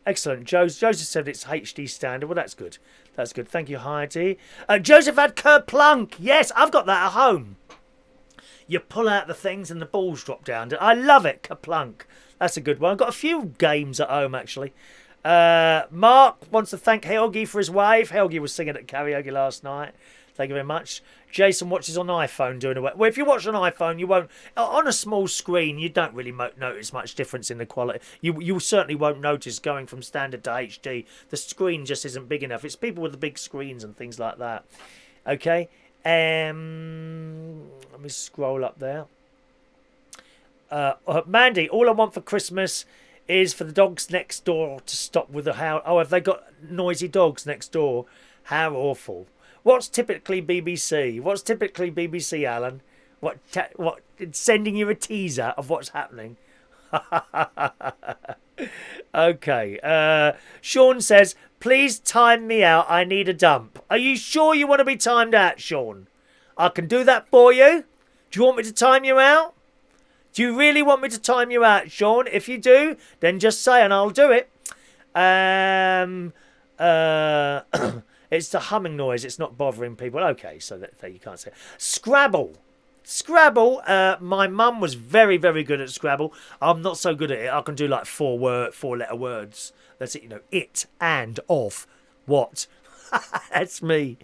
Excellent. Joseph said it's HD standard. Well, that's good. That's good. Thank you, Heidi. Joseph had kerplunk. Yes, I've got that at home. You pull out the things and the balls drop down. I love it. Kerplunk. That's a good one. I've got a few games at home, actually. Mark wants to thank Helgi for his wave. Helgi was singing at karaoke last night. Thank you very much. Jason watches on iPhone doing a wave. Well, if you watch on iPhone, you won't. On a small screen, you don't really notice much difference in the quality. You certainly won't notice going from standard to HD. The screen just isn't big enough. It's people with the big screens and things like that. Okay. Let me scroll up there. Mandy, all I want for Christmas is for the dogs next door to stop with the howl. Oh, have they got noisy dogs next door? How awful. What's typically BBC? What's typically BBC, Alan? What sending you a teaser of what's happening? Okay. Sean says, please time me out. I need a dump. Are you sure you want to be timed out, Sean? I can do that for you. Do you want me to time you out? Do you really want me to time you out, Sean? If you do, then just say and I'll do it. It's the humming noise. It's not bothering people. Okay, so that you can't say it. Scrabble. My mum was very, very good at Scrabble. I'm not so good at it. I can do like four-letter words. That's it, it and of what. That's me.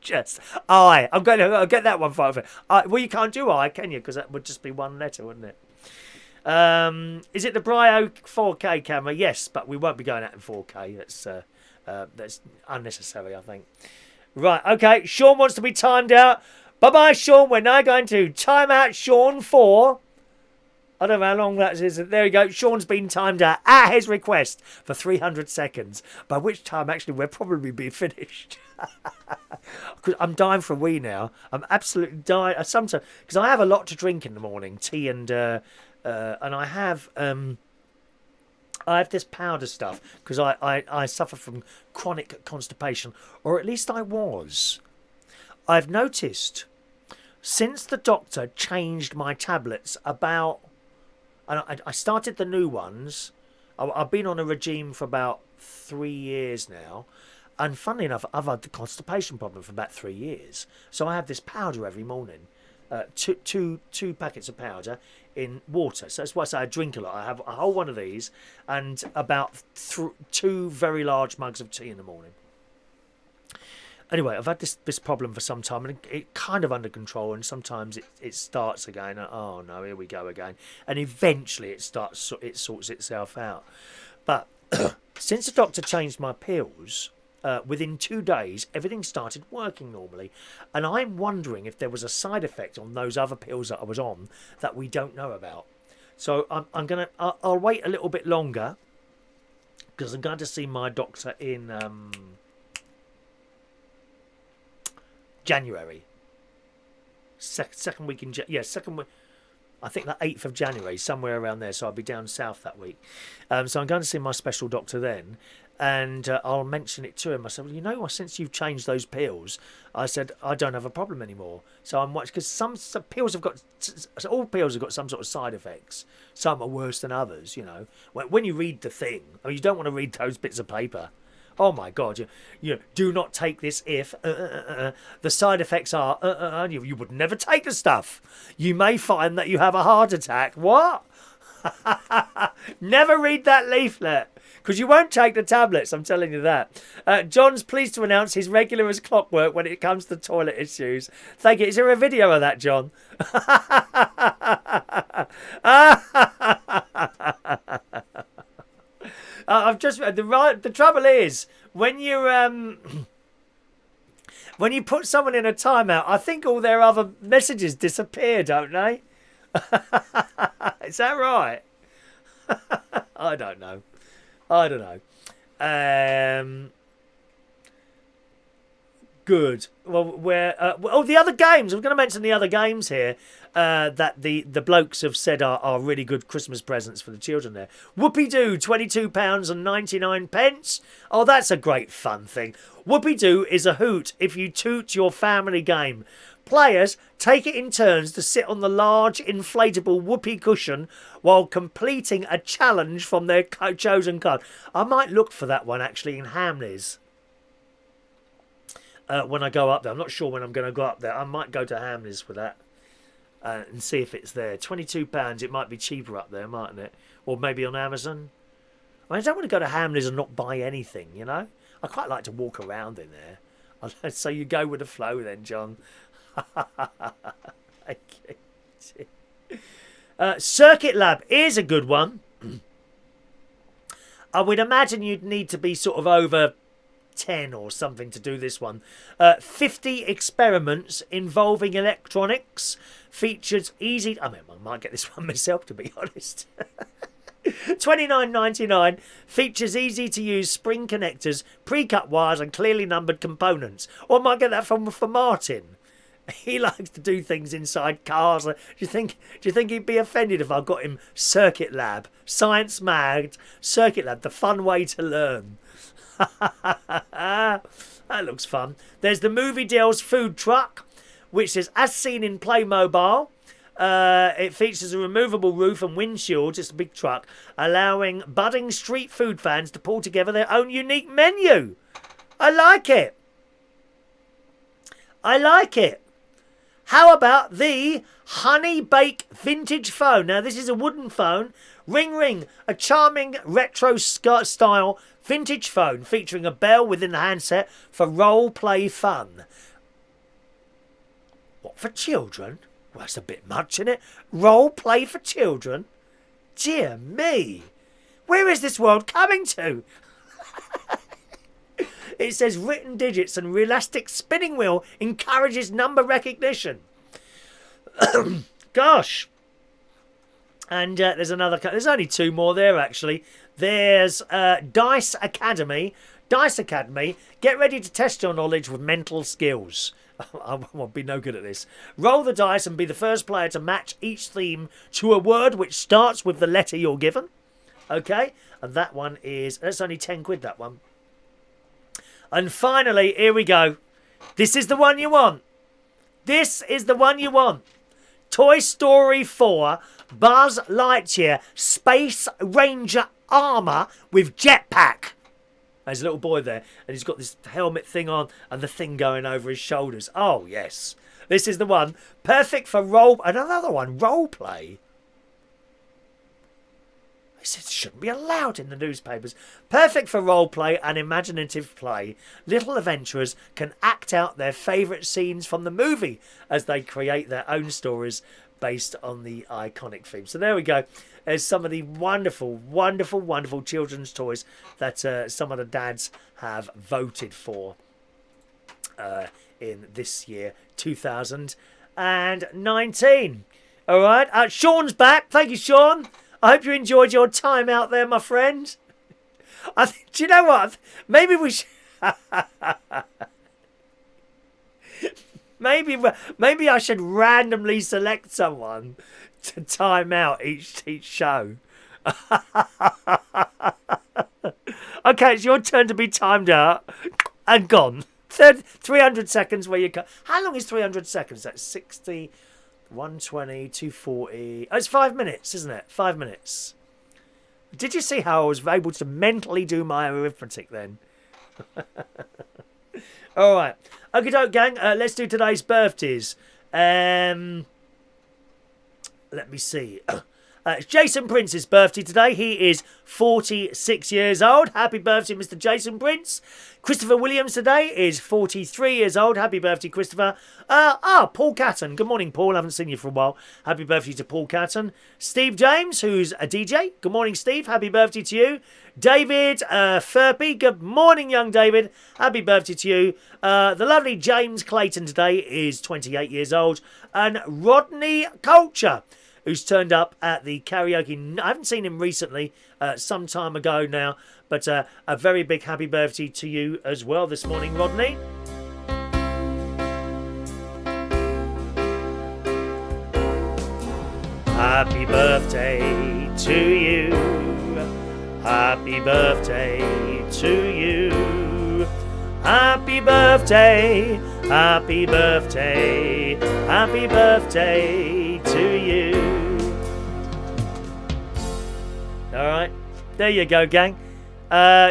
Just I'm going to get that one for well, you can't do I, can you? Because that would just be one letter, wouldn't it? Is it the Brio 4K camera? Yes, but we won't be going out in 4K. That's unnecessary, I think. Right, okay. Sean wants to be timed out. Bye-bye, Sean. We're now going to time out Sean for... I don't know how long that is. There you go. Sean's been timed out at his request for 300 seconds, by which time, actually, we'll probably be finished. Because I'm dying for a wee now. I'm absolutely dying. Sometimes, because I have a lot to drink in the morning, tea and I have this powder stuff because I suffer from chronic constipation, or at least I was. I've noticed since the doctor changed my tablets about... And I started the new ones. I've been on a regime for about 3 years now. And funnily enough, I've had the constipation problem for about 3 years. So I have this powder every morning. Two packets of powder in water. So that's why I say I drink a lot. I have a whole one of these and about 2 very large mugs of tea in the morning. Anyway, I've had this problem for some time, and it kind of under control, and sometimes it starts again. And, oh no, here we go again. And eventually it sorts itself out. But since the doctor changed my pills, within 2 days, everything started working normally. And I'm wondering if there was a side effect on those other pills that I was on that we don't know about. So I'll wait a little bit longer because I'm going to see my doctor in January. Second week in second week. I think the 8th of January, somewhere around there. So I'll be down south that week. So I'm going to see my special doctor then. And I'll mention it to him. I said, well, you know, since you've changed those pills, I said, I don't have a problem anymore. So I'm watching, because some pills have got, all pills have got some sort of side effects. Some are worse than others, you know. When you read the thing, I mean, you don't want to read those bits of paper. Oh my God, you do not take this if the side effects are you would never take the stuff. You may find that you have a heart attack. What? Never read that leaflet because you won't take the tablets. I'm telling you that. John's pleased to announce he's regular as clockwork when it comes to toilet issues. Thank you. Is there a video of that, John? I've just the trouble is when you put someone in a timeout, I think all their other messages disappear, don't they? Is that right? I don't know. Good. Well, the other games. I'm going to mention the other games here that the blokes have said are really good Christmas presents for the children there. Whoopie-doo, £22.99. Oh, that's a great fun thing. Whoopie-doo is a hoot if you toot your family game. Players take it in turns to sit on the large inflatable whoopee cushion while completing a challenge from their chosen card. I might look for that one actually in Hamleys. When I go up there. I'm not sure when I'm going to go up there. I might go to Hamleys for that and see if it's there. £22. It might be cheaper up there, mightn't it? Or maybe on Amazon. I don't want to go to Hamleys and not buy anything, you know? I quite like to walk around in there. So you go with the flow then, John. Circuit Lab is a good one. I would imagine you'd need to be sort of over 10 or something to do this one. 50 experiments involving electronics. Features easy... I might get this one myself, to be honest. $29.99. Features easy to use spring connectors, pre-cut wires and clearly numbered components. Or I might get that for Martin. He likes to do things inside cars. Do you think he'd be offended if I got him Circuit Lab, Science Mag, Circuit Lab, the fun way to learn? That looks fun. There's the Movie Deals food truck, which is as seen in Playmobil. It features a removable roof and windshield, just a big truck, allowing budding street food fans to pull together their own unique menu. I like it. How about the Honey Bake vintage phone? Now, this is a wooden phone. Ring Ring, a charming retro style vintage phone featuring a bell within the handset for role-play fun. What, for children? Well, that's a bit much, isn't it? Role-play for children? Dear me. Where is this world coming to? It says written digits and realistic spinning wheel encourages number recognition. Gosh. And there's another... There's only two more there, actually. There's Dice Academy. Dice Academy. Get ready to test your knowledge with mental skills. I won't be no good at this. Roll the dice and be the first player to match each theme to a word which starts with the letter you're given. Okay? And that one is... That's only 10 quid, that one. And finally, here we go. This is the one you want. This is the one you want. Toy Story 4 Buzz Lightyear Space Ranger armour with jetpack. There's a little boy there, and he's got this helmet thing on and the thing going over his shoulders. Oh, yes. This is the one. Perfect for another one, role play. This shouldn't be allowed in the newspapers. Perfect for role play and imaginative play. Little adventurers can act out their favourite scenes from the movie as they create their own stories based on the iconic theme. So there we go. There's some of the wonderful, wonderful, wonderful children's toys that some of the dads have voted for in this year, 2019. All right. Sean's back. Thank you, Sean. I hope you enjoyed your time out there, my friend. Do you know what? Maybe we should... maybe I should randomly select someone to time out each show. Okay, it's your turn to be timed out and gone. 300 seconds where you go. How long is 300 seconds? That's 60... 120, 240. Oh, it's 5 minutes, isn't it? 5 minutes. Did you see how I was able to mentally do my arithmetic then? All right. Okie doke, gang. Let's do today's birthdays. Let me see. It's Jason Prince's birthday today. He is 46 years old. Happy birthday, Mr. Jason Prince. Christopher Williams today is 43 years old. Happy birthday, Christopher. Paul Catton. Good morning, Paul. I haven't seen you for a while. Happy birthday to Paul Catton. Steve James, who's a DJ. Good morning, Steve. Happy birthday to you. David Furpy. Good morning, young David. Happy birthday to you. The lovely James Clayton today is 28 years old. And Rodney Culture, who's turned up at the karaoke. I haven't seen him recently, some time ago now, but a very big happy birthday to you as well this morning, Rodney. Happy birthday to you. Happy birthday to you. Happy birthday, happy birthday, happy birthday to you. Alright, there you go, gang.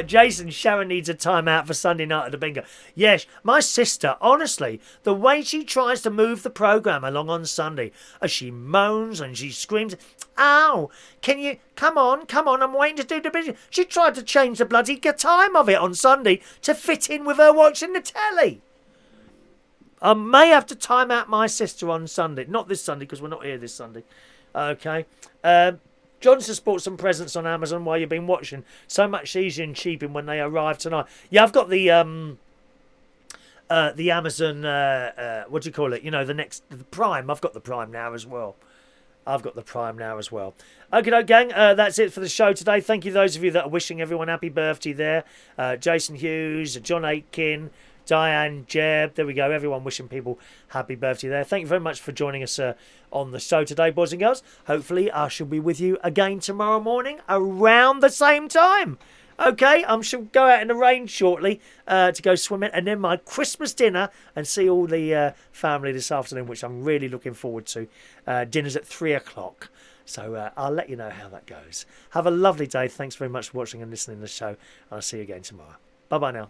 Jason, Sharon needs a timeout for Sunday night at the bingo. Yes, my sister, honestly, the way she tries to move the programme along on Sunday, as she moans and she screams, ow, can you, come on, I'm waiting to do the business. She tried to change the bloody time of it on Sunday to fit in with her watching the telly. I may have to time out my sister on Sunday. Not this Sunday, because we're not here this Sunday. Okay. Johnson bought some presents on Amazon while you've been watching. So much easier and cheaper when they arrive tonight. Yeah, I've got the Amazon, what do you call it? You know, the Prime. I've got the Prime now as well. Okay, gang, that's it for the show today. Thank you those of you that are wishing everyone happy birthday there. Jason Hughes, John Aitken, Diane, Jeb, there we go. Everyone wishing people happy birthday there. Thank you very much for joining us on the show today, boys and girls. Hopefully I shall be with you again tomorrow morning around the same time. Okay, I shall go out in the rain shortly to go swimming, and then my Christmas dinner and see all the family this afternoon, which I'm really looking forward to. Dinner's at 3 o'clock. So I'll let you know how that goes. Have a lovely day. Thanks very much for watching and listening to the show. I'll see you again tomorrow. Bye-bye now.